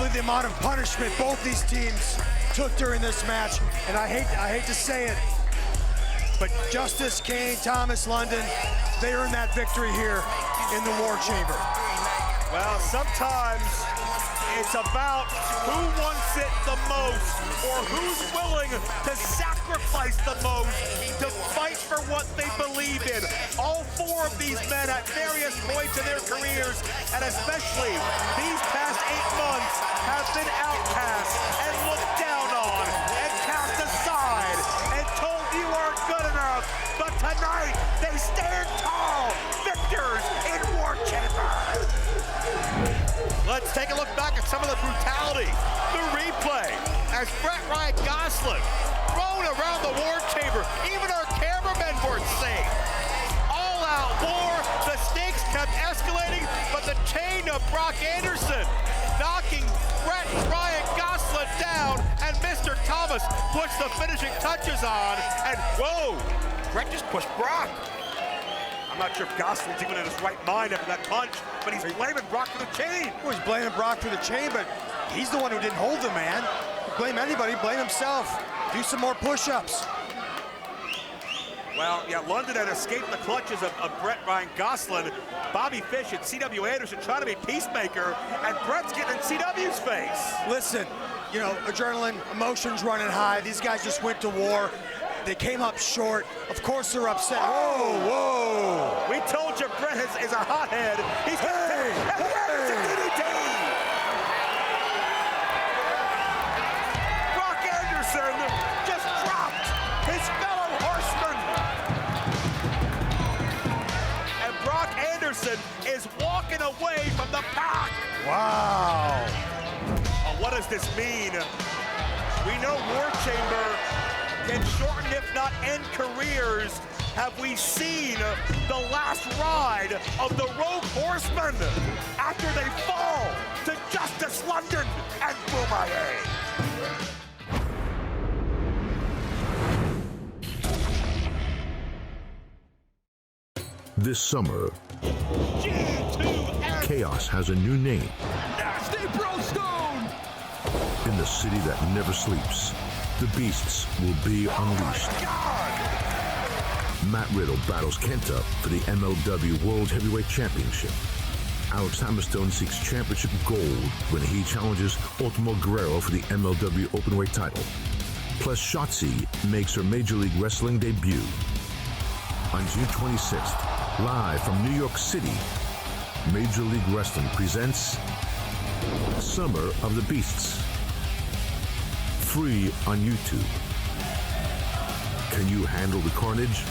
definitely the amount of punishment both these teams took during this match, and I hate to say it, but Justice, Kane, Thomas, London, they earned that victory here in the War Chamber.
Well, sometimes it's about who wants it the most or who's willing to sacrifice the most to fight for what they believe in. All four of these men at various points in their careers, and especially these past 8 months, have been outcast and looked down on and cast aside and told you aren't good enough. But tonight, they stand tall, victors in War Chamber. Let's take a look back at some of the brutality, the replay, as Brett Ryan Gosselin thrown around the War Chamber. Even our cameramen weren't safe. All-out war, the stakes kept escalating, but the chain of Brock Anderson knocking Brett Ryan Gosselin down, and Mr. Thomas puts the finishing touches on, and whoa, Brett just pushed Brock. I'm not sure if Gosselin's even in his right mind after that punch, but he's blaming Brock for the chain.
Well, he's blaming Brock for the chain, but he's the one who didn't hold the man. Blame anybody, blame himself. Do some more push-ups.
Well, yeah, London had escaped the clutches of Brett Ryan Gosselin, Bobby Fish, and C.W. Anderson trying to be peacemaker, and Brett's getting in C.W.'s face.
Listen, you know, adrenaline, emotions running high. These guys just went to war. They came up short. Of course they're upset. Whoa, whoa.
We told you Brett is a hothead. He's DDT. Brock Anderson just dropped his fellow Horseman. And Brock Anderson is walking away from the pack.
Wow.
What does this mean? We know War Chamber can shorten, if not end, careers. Have we seen the last ride of the Rogue Horsemen after they fall to Justice London and BOMAYE?
This summer, Chaos has a new name.
Nasty Bro Stone!
In the city that never sleeps, the beasts will be unleashed. Matt Riddle battles Kenta for the MLW World Heavyweight Championship. Alex Hammerstone seeks championship gold when he challenges Ultimo Guerrero for the MLW Openweight title. Plus, Shotzi makes her Major League Wrestling debut. On June 26th, live from New York City, Major League Wrestling presents Summer of the Beasts. Free on YouTube. Can you handle the carnage?